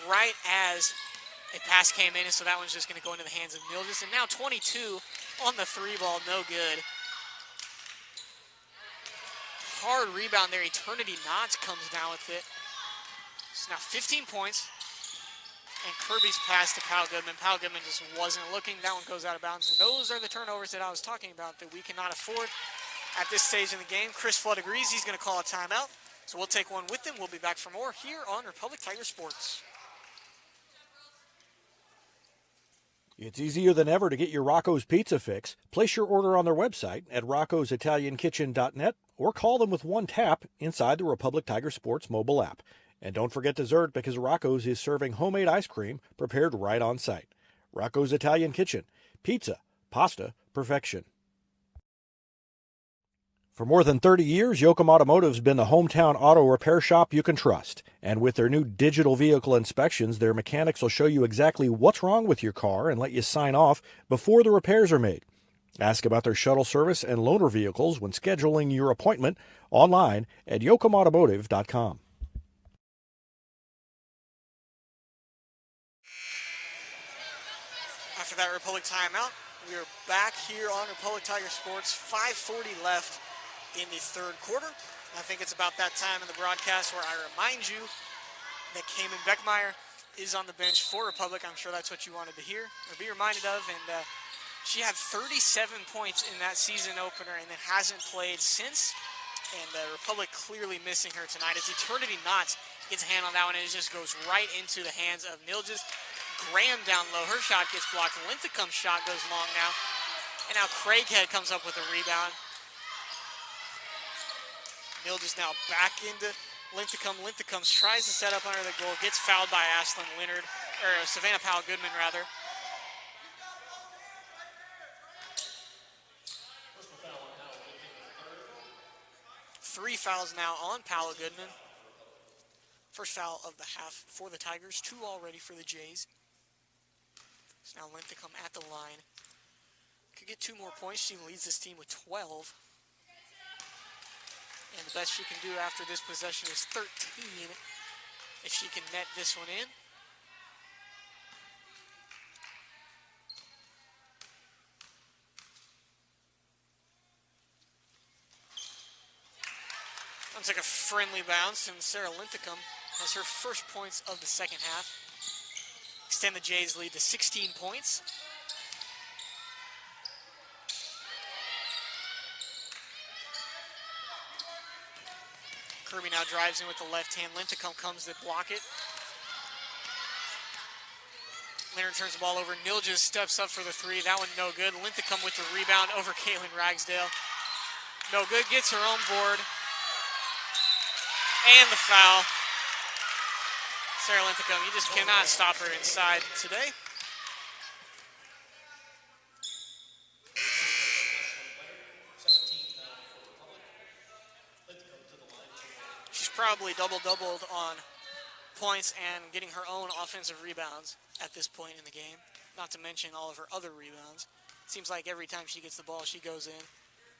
right as a pass came in, and so that one's just going to go into the hands of Mildred. And now 22 on the 3 ball, no good. Hard rebound there. Eternity Knots comes down with it. It's now 15 points. And Kirby's pass to Powell Goodman. Powell Goodman just wasn't looking. That one goes out of bounds. And those are the turnovers that I was talking about that we cannot afford at this stage in the game. Chris Flood agrees. He's going to call a timeout. So we'll take one with him. We'll be back for more here on Republic Tiger Sports. It's easier than ever to get your Rocco's Pizza fix. Place your order on their website at roccositaliankitchen.net or call them with one tap inside the Republic Tiger Sports mobile app. And don't forget dessert, because Rocco's is serving homemade ice cream prepared right on site. Rocco's Italian Kitchen. Pizza, pasta, perfection. For more than 30 years, Yoakum Automotive's been the hometown auto repair shop you can trust. And with their new digital vehicle inspections, their mechanics will show you exactly what's wrong with your car and let you sign off before the repairs are made. Ask about their shuttle service and loaner vehicles when scheduling your appointment online at yoakumautomotive.com. After that Republic timeout, we are back here on Republic Tiger Sports. 5:40 left in the third quarter. I think it's about that time in the broadcast where I remind you that Cayman Beckmeyer is on the bench for Republic. I'm sure that's what you wanted to hear or be reminded of. And she had 37 points in that season opener and then hasn't played since. And Republic clearly missing her tonight as Eternity Knots gets a hand on that one and it just goes right into the hands of Nilges. Graham down low. Her shot gets blocked. Linthicum's shot goes long now. And now Craighead comes up with a rebound. Nilges now back into Linthicum. Linthicum tries to set up under the goal. Gets fouled by Ashlyn Leonard. Or Savannah Powell Goodman, rather. Three fouls now on Powell Goodman. First foul of the half for the Tigers. 2 already for the Jays. So now Linthicum at the line. Could get 2 more points. She leads this team with 12. And the best she can do after this possession is 13 if she can net this one in. Looks like a friendly bounce, and Sarah Linthicum has her first points of the second half. Extend the Jays' lead to 16 points. Kirby now drives in with the left hand. Linthicum comes to block it. Leonard turns the ball over. Nilges steps up for the three. That one no good. Linthicum with the rebound over Caitlin Ragsdale. No good. Gets her own board. And the foul. Sarah Linthicum, you just cannot stop her inside today. She's probably double-doubled on points and getting her own offensive rebounds at this point in the game, not to mention all of her other rebounds. Seems like every time she gets the ball, she goes in,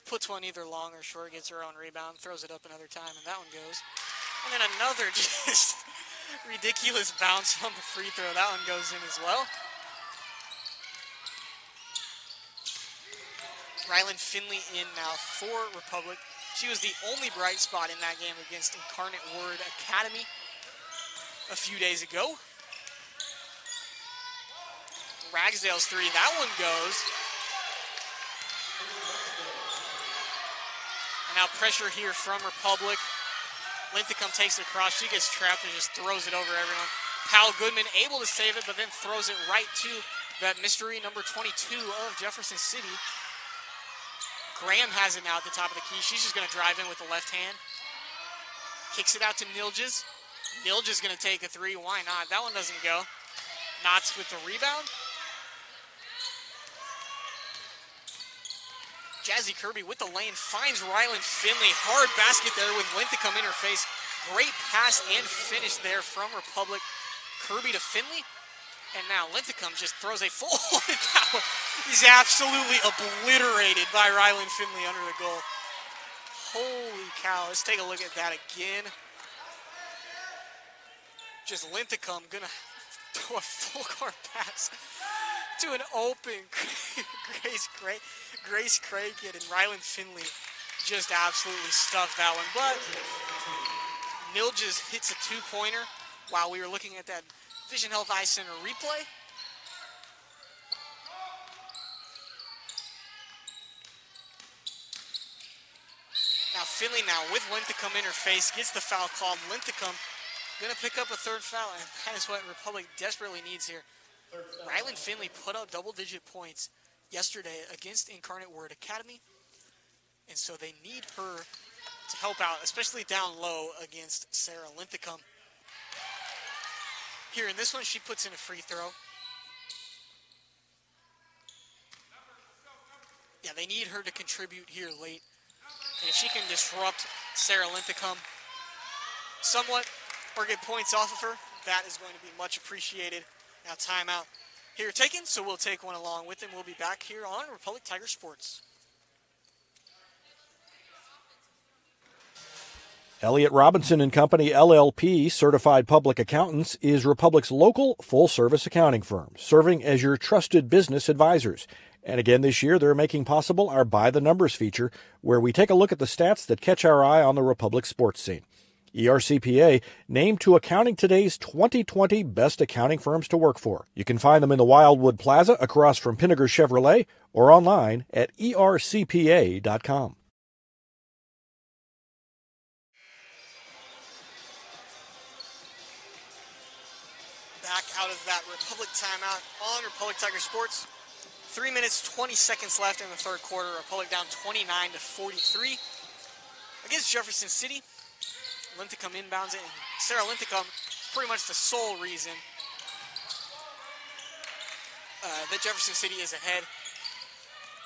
puts one either long or short, gets her own rebound, throws it up another time, and that one goes. And then another just ridiculous bounce on the free throw. That one goes in as well. Rylan Finley in now for Republic. She was the only bright spot in that game against Incarnate Word Academy a few days ago. Ragsdale's three, that one goes. And now pressure here from Republic. Linthicum takes it across, she gets trapped and just throws it over everyone. Powell Goodman able to save it, but then throws it right to that mystery number 22 of Jefferson City. Graham has it now at the top of the key. She's just gonna drive in with the left hand. Kicks it out to Nilges. Nilges gonna take a three, why not? That one doesn't go. Knotts with the rebound. Jazzy Kirby with the lane, finds Rylan Finley. Hard basket there with Linthicum in her face. Great pass and finish there from Republic. Kirby to Finley. And now Linthicum just throws a full that one. He's absolutely obliterated by Rylan Finley under the goal. Holy cow, let's take a look at that again. Just Linthicum gonna throw a full court pass to an open Grace Craig and Rylan Finley just absolutely stuffed that one. But Nilges hits a two-pointer while we were looking at that Vision Health Eye Center replay. Now Finley now with Linthicum in her face, gets the foul called. Linthicum gonna pick up a third foul, and that is what Republic desperately needs here. Rylan Finley put up double-digit points yesterday against Incarnate Word Academy, and so they need her to help out, especially down low against Sarah Linthicum. Here in this one, she puts in a free throw. Yeah, they need her to contribute here late, and if she can disrupt Sarah Linthicum somewhat or get points off of her, that is going to be much appreciated. Now timeout here taken, so we'll take one along with them. We'll be back here on Republic Tiger Sports. Elliott Robinson and Company LLP, Certified Public Accountants, is Republic's local full-service accounting firm, serving as your trusted business advisors. And again this year, they're making possible our By the Numbers feature, where we take a look at the stats that catch our eye on the Republic sports scene. ERCPA named to Accounting Today's 2020 Best Accounting Firms to Work For. You can find them in the Wildwood Plaza across from Pinnaker Chevrolet or online at ercpa.com. Back out of that Republic timeout on Republic Tiger Sports. 3 minutes, 20 seconds left in the third quarter. Republic down 29-43 against Jefferson City. Linthicum inbounds it, and Sarah Linthicum, pretty much the sole reason that Jefferson City is ahead.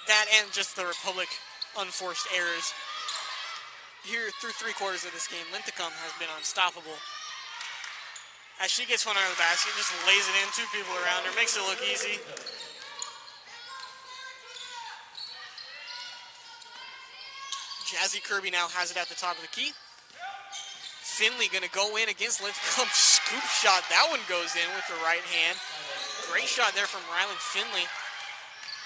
That and just the Republic unforced errors. Here through three quarters of this game, Linthicum has been unstoppable. As she gets one out of the basket, just lays it in, two people around her, makes it look easy. Jazzy Kirby now has it at the top of the key. Finley gonna go in against Linthicum. Scoop shot, that one goes in with the right hand. Great shot there from Rylan Finley.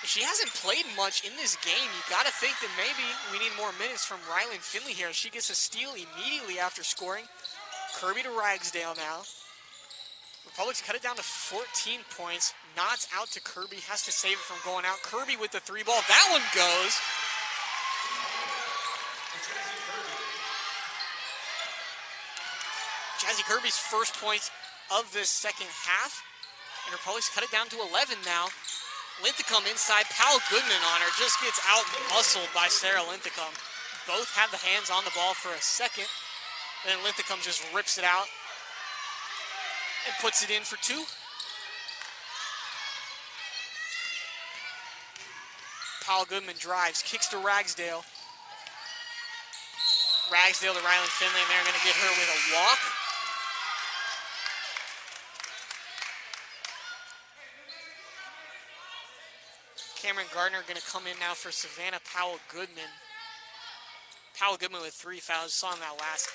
She hasn't played much in this game. You got to think that maybe we need more minutes from Rylan Finley here. She gets a steal immediately after scoring. Kirby to Ragsdale now. Republic's cut it down to 14 points. Knotts out to Kirby. Has to save it from going out. Kirby with the three ball. That one goes. Jazzy Kirby's first points of this second half. And Republic's cut it down to 11 now. Linthicum inside. Powell Goodman on her. Just gets out-muscled by Sarah Linthicum. Both have the hands on the ball for a second. And then Linthicum just rips it out and puts it in for two. Powell Goodman drives, kicks to Ragsdale. Ragsdale to Rylan Finley, and they're going to get her with a walk. Cameron Gardner going to come in now for Savannah Powell Goodman. Powell Goodman with 3 fouls. Saw in that last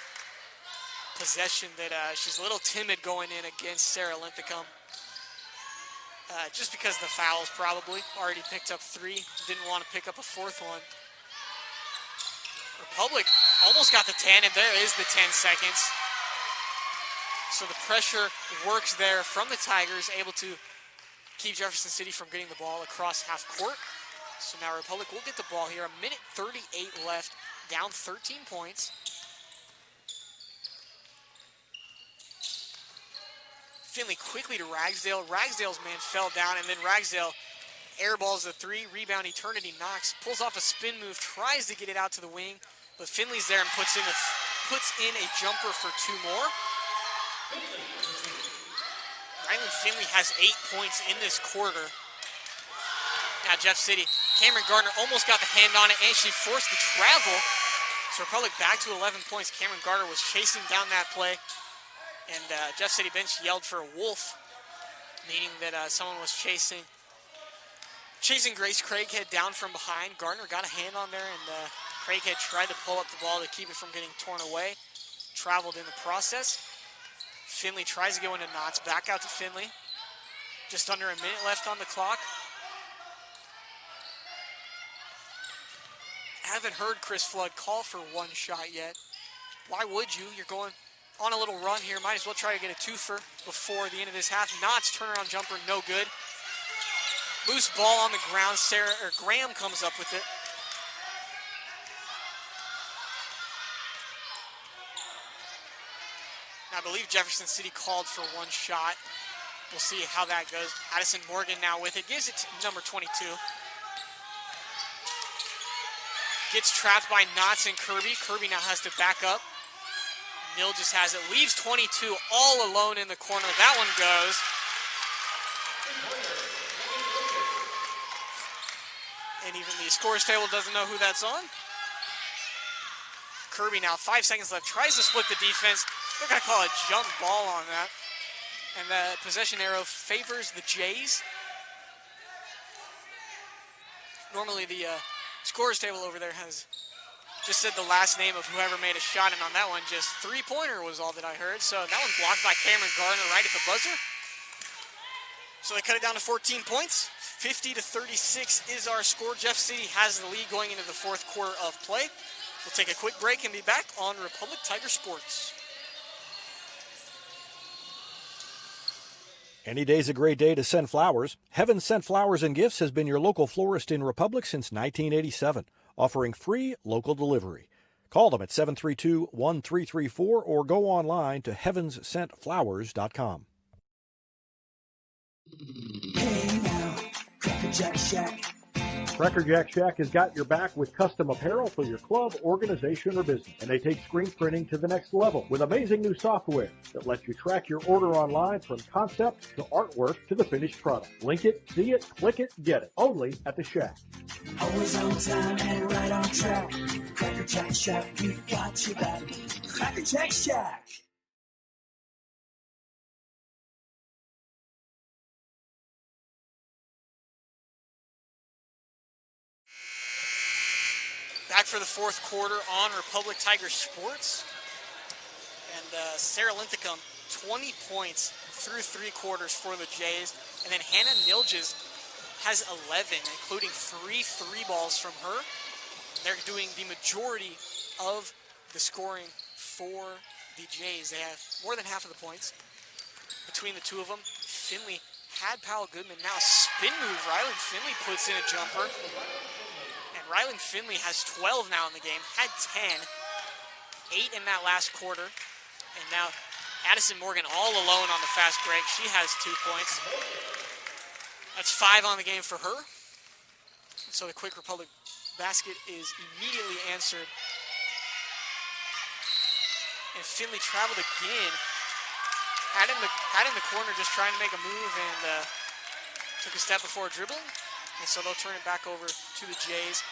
possession that she's a little timid going in against Sarah Linthicum. Just because of the fouls, probably. Already picked up 3. Didn't want to pick up a 4th one. Republic almost got the 10, and there is the 10 seconds. So the pressure works there from the Tigers, able to keep Jefferson City from getting the ball across half court. So now Republic will get the ball here. 1:38 left, down 13 points. Finley quickly to Ragsdale. Ragsdale's man fell down, and then Ragsdale airballs the 3. Rebound Eternity Knox. Pulls off a spin move, tries to get it out to the wing, but Finley's there and puts in a jumper for 2 more. Rylan Finley has 8 points in this quarter. Now Jeff City, Cameron Gardner almost got the hand on it, and she forced the travel. So Republic back to 11 points. Cameron Gardner was chasing down that play, and Jeff City bench yelled for a wolf, meaning that someone was chasing Grace Craighead down from behind. Gardner got a hand on there, and Craighead tried to pull up the ball to keep it from getting torn away. Traveled in the process. Finley tries to go into Knotts. Back out to Finley. Just under a minute left on the clock. Haven't heard Chris Flood call for one shot yet. Why would you? You're going on a little run here. Might as well try to get a twofer before the end of this half. Knotts turnaround jumper, no good. Loose ball on the ground. Graham comes up with it. I believe Jefferson City called for one shot. We'll see how that goes. Addison Morgan now with it. Gives it to number 22. Gets trapped by Knotts and Kirby. Kirby now has to back up. Mill just has it. Leaves 22 all alone in the corner. That one goes. And even the scores table doesn't know who that's on. Kirby now, 5 seconds left. Tries to split the defense. They're going to call a jump ball on that. And the possession arrow favors the Jays. Normally the scores table over there has just said the last name of whoever made a shot, and on that one, just 3-pointer was all that I heard. So that one blocked by Cameron Gardner right at the buzzer. So they cut it down to 14 points. 50-36 is our score. Jeff City has the lead going into the 4th quarter of play. We'll take a quick break and be back on Republic Tiger Sports. Any day's a great day to send flowers. Heaven Sent Flowers and Gifts has been your local florist in Republic since 1987, offering free local delivery. Call them at 732-1334 or go online to heavenssentflowers.com. Hey now, Cracker Jack Shack. Cracker Jack Shack has got your back with custom apparel for your club, organization, or business. And they take screen printing to the next level with amazing new software that lets you track your order online from concept to artwork to the finished product. Link it, see it, click it, get it. Only at the Shack. Always on time and right on track. Cracker Jack Shack, we got you back. Cracker Jack Shack. Back for the 4th quarter on Republic Tiger Sports. And Sarah Linthicum, 20 points through 3 quarters for the Jays. And then Hannah Nilges has 11, including 3 3-balls from her. They're doing the majority of the scoring for the Jays. They have more than half of the points between the two of them. Finley had Powell Goodman. Now spin move. Ryland Finley puts in a jumper. And Ryland Finley has 12 now in the game. Had 10. 8 in that last quarter. And now Addison Morgan all alone on the fast break. She has 2 points. That's 5 on the game for her. So the Quick Republic basket is immediately answered. And Finley traveled again. Had in the corner just trying to make a move and took a step before dribbling. And so they'll turn it back over to the Jays.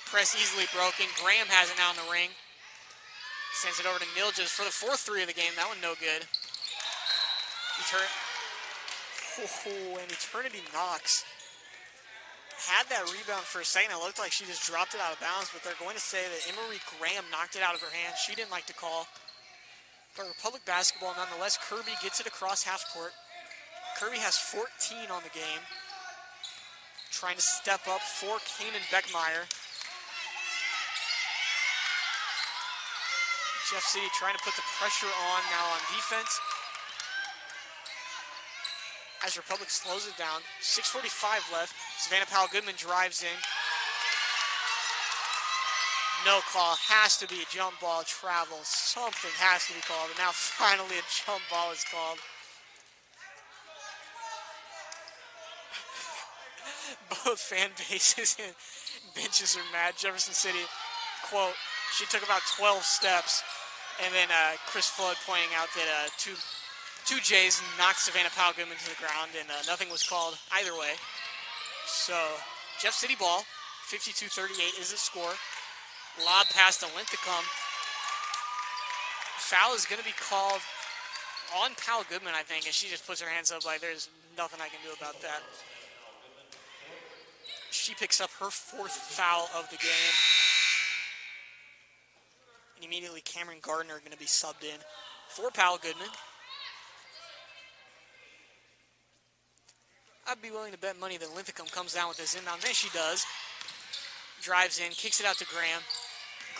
Press easily broken. Graham has it now in the ring. Sends it over to Nilges for the 4th 3 of the game. That one no good. And Eternity Knox had that rebound for a second. It looked like she just dropped it out of bounds, but they're going to say that Emery Graham knocked it out of her hand. She didn't like to call. But Republic basketball, nonetheless, Kirby gets it across half court. Kirby has 14 on the game. Trying to step up for Kanan Beckmeyer. Jeff City trying to put the pressure on now on defense. As Republic slows it down. 6:45 left. Savannah Powell Goodman drives in. No call. Has to be a jump ball travel. Something has to be called. And now finally a jump ball is called. Both fan bases and benches are mad. Jefferson City, quote, she took about 12 steps. And then Chris Flood pointing out that two Jays knocked Savannah Powell Goodman to the ground, and nothing was called either way. So, Jeff City ball, 52-38 is the score. Lob pass to Linthicum. Foul is going to be called on Powell Goodman, I think, and she just puts her hands up like there's nothing I can do about that. She picks up her 4th foul of the game. And immediately Cameron Gardner going to be subbed in for Powell Goodman. I'd be willing to bet money that Linthicum comes down with this inbound. Then she does. Drives in, kicks it out to Graham.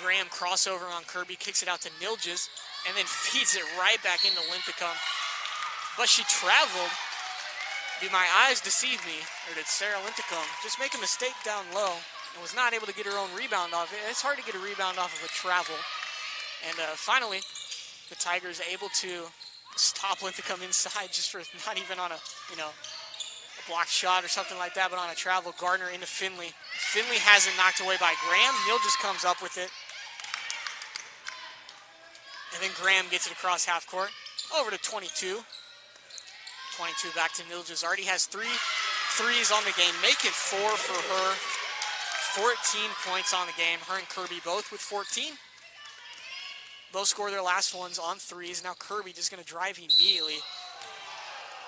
Graham crossover on Kirby, kicks it out to Nilges, and then feeds it right back into Linthicum. But she traveled. Do my eyes deceive me, or did Sarah Linthicum just make a mistake down low and was not able to get her own rebound off it? It's hard to get a rebound off of a travel. And finally, the Tigers able to stop Linthicum inside just for not even on a block shot or something like that, but on a travel. Gardner into Finley. Finley has it knocked away by Graham. Neal just comes up with it. And then Graham gets it across half court. Over to 22. 22 back to Nilges. Already has 3 threes on the game. Make it 4 for her. 14 points on the game. Her and Kirby both with 14. Both score their last ones on threes. Now Kirby just going to drive immediately.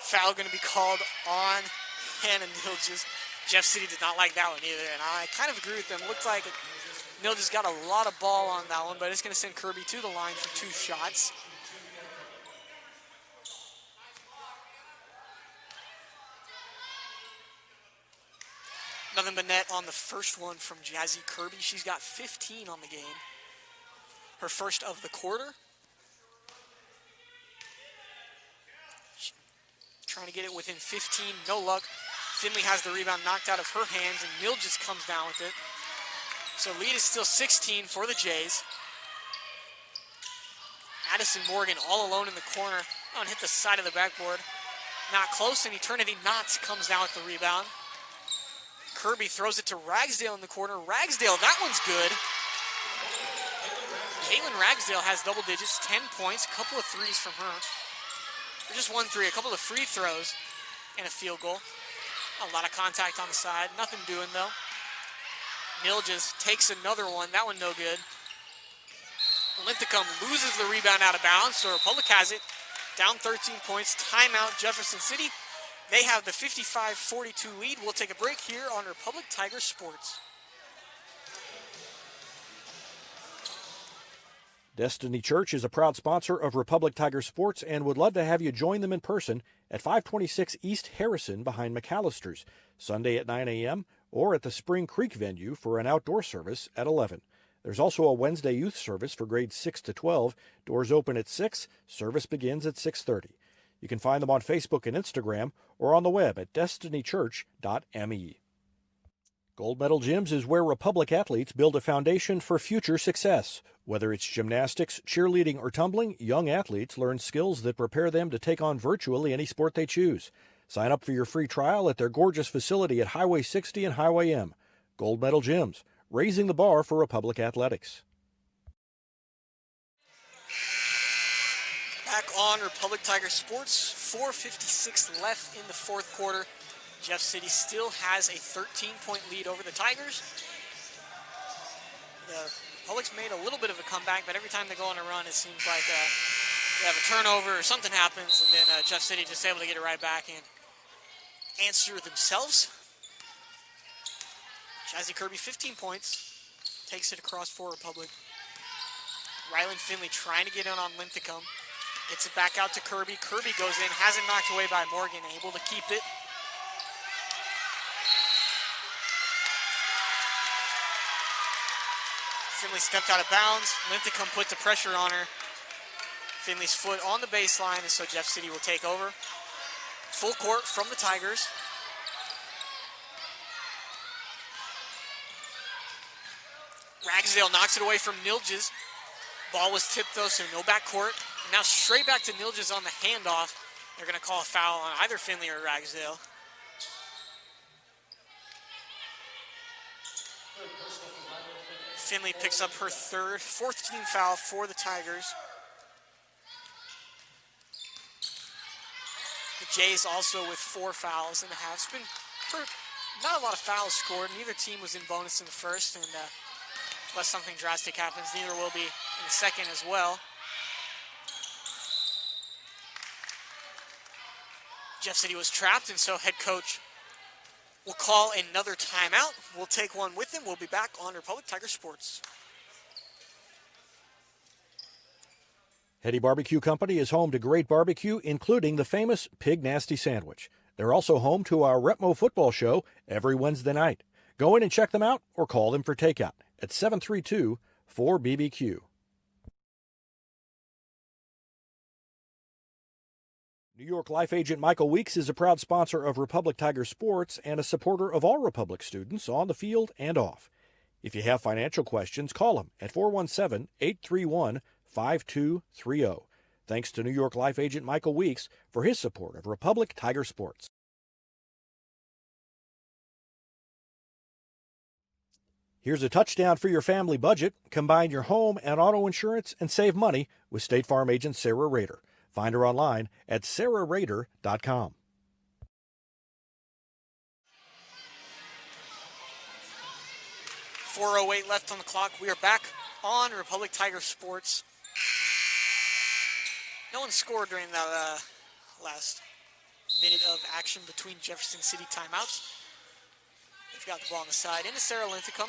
Foul going to be called on Hannah Nilges. Jeff City did not like that one either, and I kind of agree with them. Looked like Nilges got a lot of ball on that one, but it's going to send Kirby to the line for 2 shots. Nothing but net on the first one from Jazzy Kirby. She's got 15 on the game. Her first of the quarter. Trying to get it within 15, no luck. Finley has the rebound knocked out of her hands, and Mill just comes down with it. So lead is still 16 for the Jays. Addison Morgan all alone in the corner. Oh, and hit the side of the backboard. Not close, and Eternity Knots comes down with the rebound. Kirby throws it to Ragsdale in the corner. Ragsdale, that one's good. Caitlin Ragsdale has double digits, 10 points, a couple of threes from her. Or just 1 3, a couple of free throws, and a field goal. A lot of contact on the side, nothing doing though. Mill just takes another one, that one no good. Linthicum loses the rebound out of bounds, so Republic has it. Down 13 points, timeout Jefferson City. They have the 55-42 lead. We'll take a break here on Republic Tiger Sports. Destiny Church is a proud sponsor of Republic Tiger Sports and would love to have you join them in person at 526 East Harrison behind McAllister's, Sunday at 9 a.m., or at the Spring Creek venue for an outdoor service at 11. There's also a Wednesday youth service for grades 6 to 12. Doors open at 6. Service begins at 6:30. You can find them on Facebook and Instagram or on the web at destinychurch.me. Gold Medal Gyms is where Republic athletes build a foundation for future success. Whether it's gymnastics, cheerleading, or tumbling, young athletes learn skills that prepare them to take on virtually any sport they choose. Sign up for your free trial at their gorgeous facility at Highway 60 and Highway M. Gold Medal Gyms, raising the bar for Republic athletics. Back on Republic Tiger Sports, 4:56 left in the fourth quarter. Jeff City still has a 13-point lead over the Tigers. The Republic's made a little bit of a comeback, but every time they go on a run, it seems like they have a turnover or something happens, and then Jeff City just able to get it right back and answer themselves. Jazzy Kirby, 15 points, takes it across for Republic. Rylan Finley trying to get in on Linthicum. Gets it back out to Kirby. Kirby goes in, has it knocked away by Morgan, able to keep it. Finley stepped out of bounds. Linthicum put the pressure on her. Finley's foot on the baseline, and so Jeff City will take over. Full court from the Tigers. Ragsdale knocks it away from Nilges. Ball was tipped though, so no backcourt. And now straight back to Nilges on the handoff. They're going to call a foul on either Finley or Ragsdale. Finley picks up her fourth team foul for the Tigers. The Jays also with 4 fouls in the half. It's been not a lot of fouls scored. Neither team was in bonus in the first, and unless something drastic happens, neither will be in the second as well. Jeff City was trapped, and so head coach will call another timeout. We'll take one with him. We'll be back on Republic Tiger Sports. Hetty Barbecue Company is home to great barbecue, including the famous Pig Nasty Sandwich. They're also home to our Retmo football show every Wednesday night. Go in and check them out or call them for takeout at 732-4BBQ. New York Life agent Michael Weeks is a proud sponsor of Republic Tiger Sports and a supporter of all Republic students on the field and off. If you have financial questions, call him at 417-831-5230. Thanks to New York Life agent Michael Weeks for his support of Republic Tiger Sports. Here's a touchdown for your family budget. Combine your home and auto insurance and save money with State Farm agent Sarah Rader. Find her online at sarahrader.com. .408 left on the clock. We are back on Republic Tiger Sports. No one scored during that last minute of action between Jefferson City timeouts. They've got the ball on the side into Sarah Linthicum.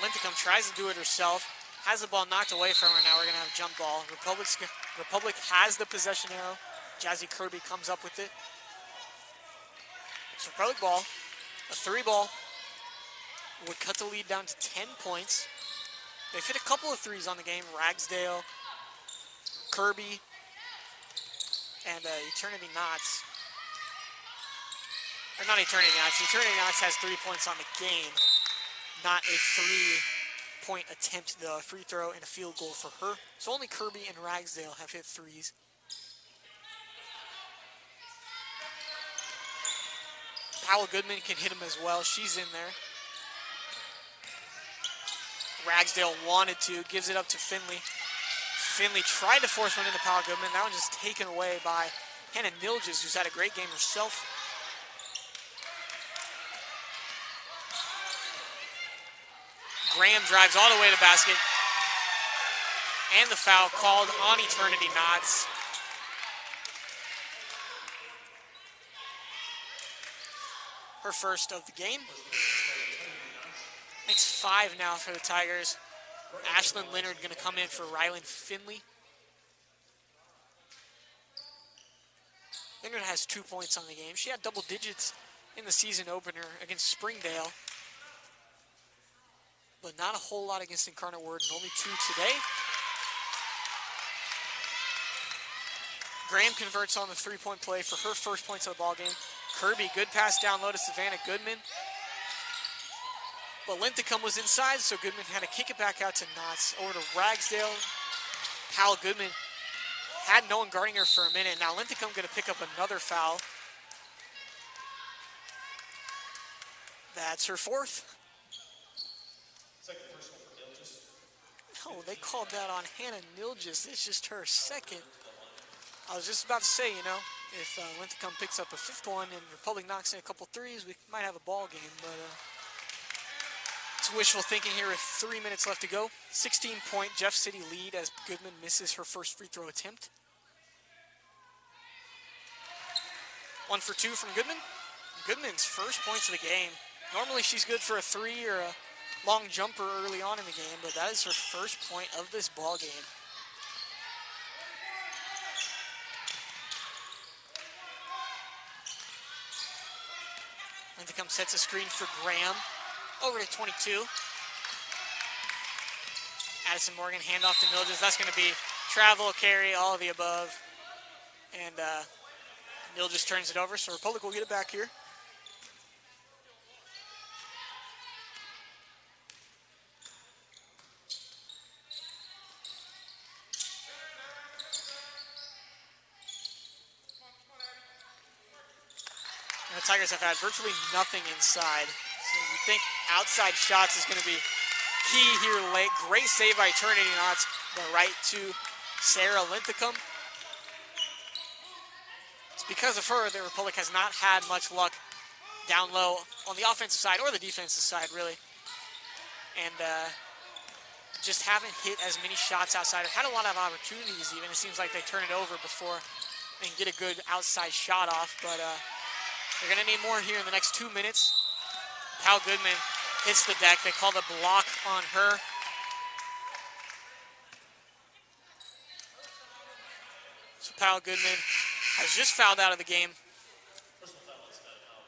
Linthicum tries to do it herself, has the ball knocked away from her. Now we're going to have a jump ball. Republic has the possession arrow. Jazzy Kirby comes up with it. It's Republic ball. A 3 ball would cut the lead down to 10 points. They've hit a couple of threes on the game. Ragsdale, Kirby, and Eternity Knots. Or not Eternity Knots. Eternity Knots has 3 points on the game. Not a 3-point attempt, the free throw and a field goal for her. So only Kirby and Ragsdale have hit threes. Powell Goodman can hit him as well. She's in there. Ragsdale wanted to, gives it up to Finley. Finley tried to force one into Powell Goodman. That one just taken away by Hannah Nilges, who's had a great game herself. Graham drives all the way to the basket. And the foul called on Eternity Knots. Her first of the game. Makes 5 now for the Tigers. Ashlyn Leonard going to come in for Rylan Finley. Leonard has 2 points on the game. She had double digits in the season opener against Springdale, but not a whole lot against Incarnate Word, and only 2 today. Graham converts on the three-point play for her first points of the ball game. Kirby, good pass down low to Savannah Goodman. But Linthicum was inside, so Goodman had to kick it back out to Knotts. Over to Ragsdale. Hal Goodman had no one guarding her for a minute. Now Linthicum going to pick up another foul. That's her fourth. Second personal for Nilgis. Oh, they called that on Hannah Nilgis. It's just her second. I was just about to say, you know, if Linthicum picks up a fifth one and Republic knocks in a couple threes, we might have a ball game, but it's wishful thinking here with 3 minutes left to go. 16-point Jeff City lead as Goodman misses her first free throw attempt. 1 for 2 from Goodman. Goodman's first points of the game. Normally she's good for a three or a long jumper early on in the game, but that is her first point of this ball game. Linthicum sets a screen for Graham. Over to 22. Addison Morgan, handoff to Nilgis. That's going to be travel, carry, all of the above. And Nilgis turns it over, so Republic will get it back here. The Tigers have had virtually nothing inside. So you think outside shots is going to be key here late. Great save by Eternity Knots, but right to Sarah Linthicum. It's because of her that Republic has not had much luck down low on the offensive side or the defensive side, really. And just haven't hit as many shots outside. They've had a lot of opportunities even. It seems like they turn it over before they can get a good outside shot off, but they're going to need more here in the next 2 minutes. Hal Goodman hits the deck. They call the block on her. So Powell Goodman has just fouled out of the game.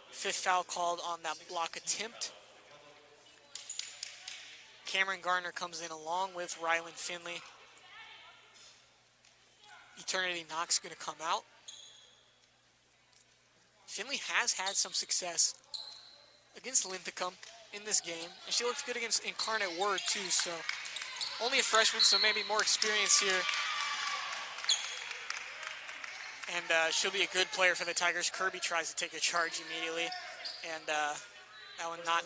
Fifth foul called on that block attempt. Cameron Garner comes in along with Rylan Finley. Eternity Knox going to come out. Finley has had some success against Linthicum in this game, and she looked good against Incarnate Word too, so only a freshman, so maybe more experience here. And she'll be a good player for the Tigers. Kirby tries to take a charge immediately, and that one not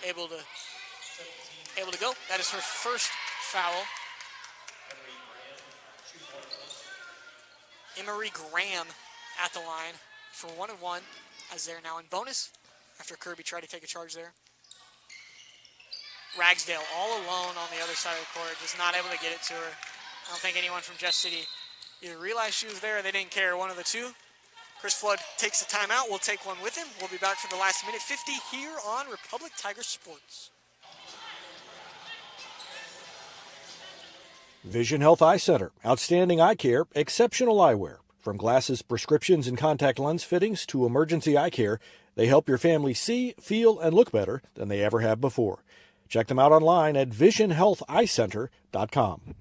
able to go. That is her first foul. Emery Graham at the line for 1 and 1, as they're now in bonus after Kirby tried to take a charge there. Ragsdale all alone on the other side of the court, just not able to get it to her. I don't think anyone from Jeff City either realized she was there or they didn't care, one of the two. Chris Flood takes the timeout. We'll take one with him. We'll be back for the last minute 50 here on Republic Tiger Sports. Vision Health Eye Center. Outstanding eye care, exceptional eyewear. From glasses, prescriptions, and contact lens fittings to emergency eye care, they help your family see, feel, and look better than they ever have before. Check them out online at visionhealtheyecenter.com.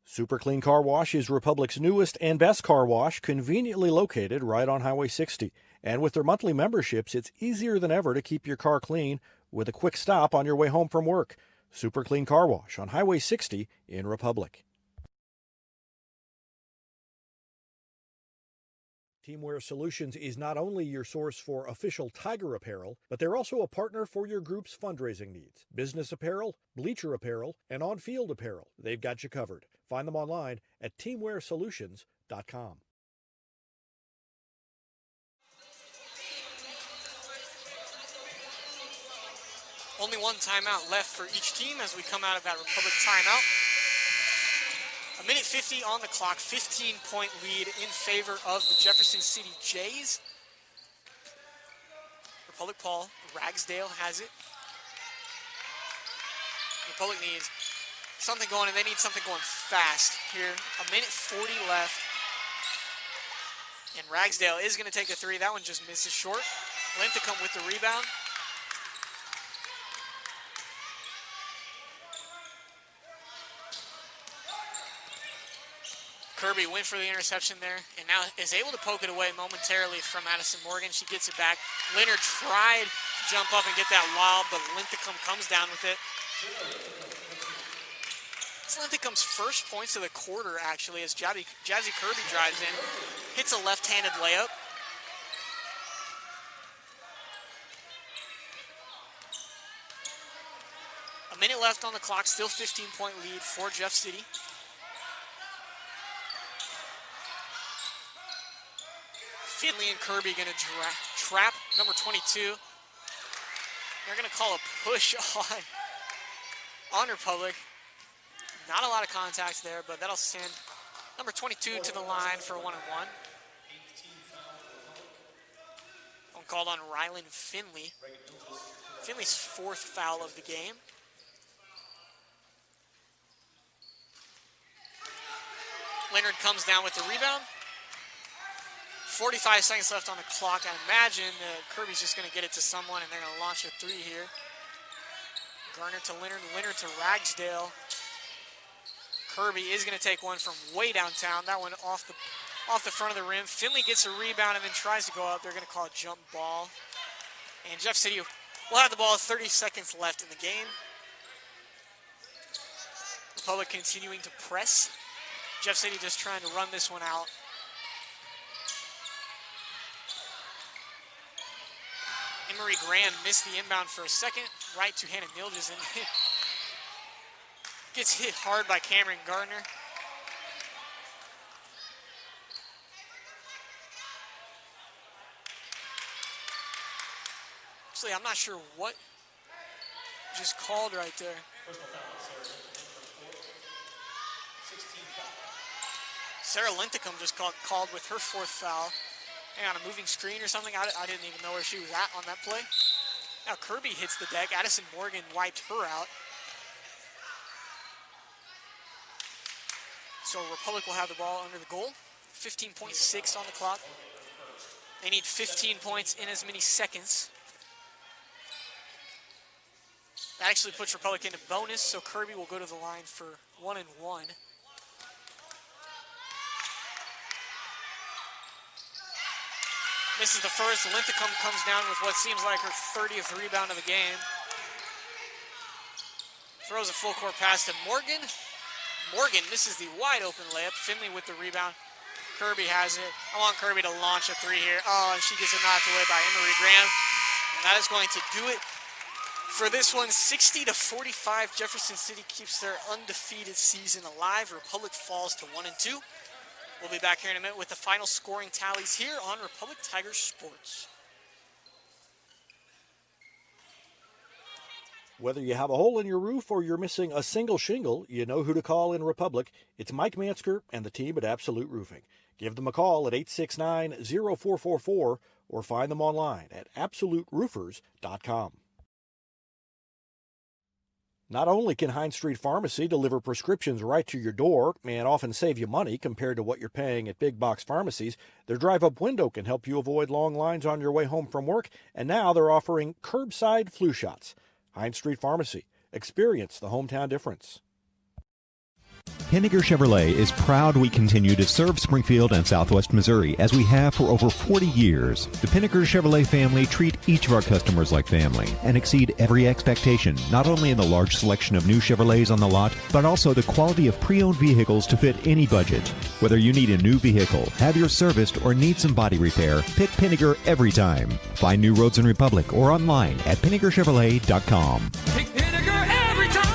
Super Clean Car Wash is Republic's newest and best car wash, conveniently located right on Highway 60. And with their monthly memberships, it's easier than ever to keep your car clean with a quick stop on your way home from work. Super Clean Car Wash on Highway 60 in Republic. Teamwear Solutions is not only your source for official Tiger apparel, but they're also a partner for your group's fundraising needs. Business apparel, bleacher apparel, and on-field apparel. They've got you covered. Find them online at teamwearsolutions.com. Only one timeout left for each team as we come out of that Republic timeout. A minute 50 on the clock, 15-point lead in favor of the Jefferson City Jays. Republic Paul, Ragsdale has it. Republic needs something going, and they need something going fast here. 1:40 left. And Ragsdale is going to take a three. That one just misses short. Linthicum with the rebound. Kirby went for the interception there and now is able to poke it away momentarily from Addison Morgan. She gets it back. Leonard tried to jump up and get that lob, but Linthicum comes down with it. It's Linthicum's first points of the quarter, actually, as Jazzy Kirby drives in, hits a left-handed layup. A minute left on the clock, still 15-point lead for Jeff City. Finley and Kirby going to trap number 22. They're going to call a push on Republic. Not a lot of contacts there, but that'll send number 22 to the line for a 1-and-1. One called on Rylan Finley. Finley's fourth foul of the game. Leonard comes down with the rebound. 45 seconds left on the clock. I imagine Kirby's just going to get it to someone, and they're going to launch a three here. Garner to Leonard, Leonard to Ragsdale. Kirby is going to take one from way downtown. That one off the front of the rim. Finley gets a rebound and then tries to go up. They're going to call a jump ball. And Jeff City will have the ball with 30 seconds left in the game. Republic continuing to press. Jeff City just trying to run this one out. Emery Graham missed the inbound for a second, right to Hannah Nilges, and gets hit hard by Cameron Gardner. Actually, I'm not sure what just called right there. Sarah Linthicum just called with her fourth foul. On a moving screen or something. I didn't even know where she was at on that play. Now Kirby hits the deck. Addison Morgan wiped her out. So Republic will have the ball under the goal. 15.6 on the clock. They need 15 points in as many seconds. That actually puts Republic into bonus, so Kirby will go to the line for 1-and-1. Misses the first. Linthicum comes down with what seems like her 30th rebound of the game. Throws a full court pass to Morgan. Morgan misses the wide open layup. Finley with the rebound. Kirby has it. I want Kirby to launch a three here. Oh, and she gets it knocked away by Emery Graham. And that is going to do it for this one. 60-45. Jefferson City keeps their undefeated season alive. Republic falls to 1-2. We'll be back here in a minute with the final scoring tallies here on Republic Tigers Sports. Whether you have a hole in your roof or you're missing a single shingle, you know who to call in Republic. It's Mike Mansker and the team at Absolute Roofing. Give them a call at 869-0444 or find them online at absoluteroofers.com. Not only can Hines Street Pharmacy deliver prescriptions right to your door and often save you money compared to what you're paying at big box pharmacies, their drive-up window can help you avoid long lines on your way home from work, and now they're offering curbside flu shots. Hines Street Pharmacy. Experience the hometown difference. Pinniger Chevrolet is proud we continue to serve Springfield and Southwest Missouri as we have for over 40 years. The Pinniger Chevrolet family treat each of our customers like family and exceed every expectation, not only in the large selection of new Chevrolets on the lot, but also the quality of pre-owned vehicles to fit any budget. Whether you need a new vehicle, have yours serviced, or need some body repair, pick Pinniger every time. Find new roads in Republic or online at PinnigerChevrolet.com. Pick Pinniger every time.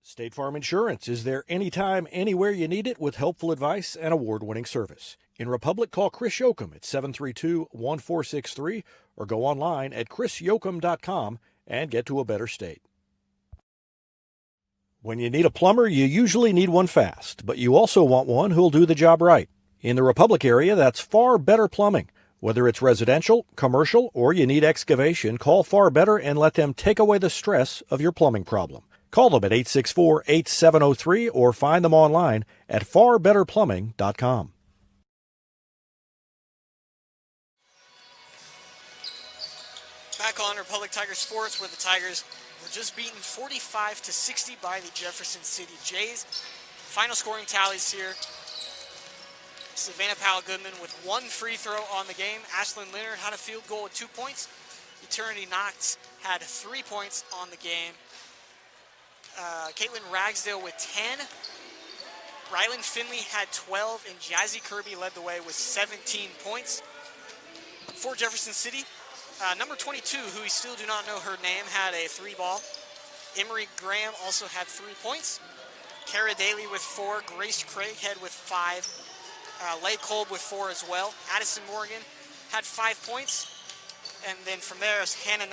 State Farm Insurance is there anytime, anywhere you need it with helpful advice and award-winning service. In Republic, call Chris Yoakum at 732-1463 or go online at chrisyoakum.com and get to a better state. When you need a plumber, you usually need one fast, but you also want one who'll do the job right. In the Republic area, that's Far Better Plumbing. Whether it's residential, commercial, or you need excavation, call Far Better and let them take away the stress of your plumbing problem. Call them at 864-8703 or find them online at farbetterplumbing.com. Back on Republic Tiger Sports, where the Tigers were just beaten 45-60 by the Jefferson City Jays. Final scoring tallies here. Savannah Powell-Goodman with one free throw on the game. Ashlyn Leonard had a field goal with 2 points. Eternity Knox had 3 points on the game. Caitlin Ragsdale with 10. Rylan Finley had 12, and Jazzy Kirby led the way with 17 points. For Jefferson City, number 22, who we still do not know her name, had a 3-ball. Emery Graham also had 3 points. Kara Daly with 4. Grace Craighead with 5. Leigh Kolb with 4 as well. Addison Morgan had 5 points. And then from there, it was Hannah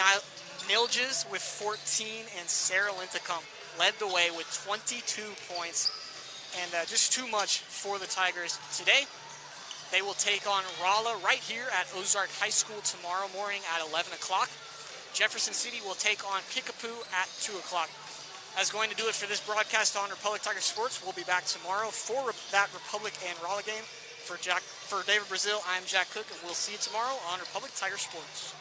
Nilges with 14, and Sarah Linthicum led the way with 22 points. And just too much for the Tigers today. They will take on Rolla right here at Ozark High School tomorrow morning at 11 o'clock. Jefferson City will take on Kickapoo at 2 o'clock. That's going to do it for this broadcast on Republic Tiger Sports. We'll be back tomorrow for that Republic and Rolla game. For David Brazil, I'm Jack Cook, and we'll see you tomorrow on Republic Tiger Sports.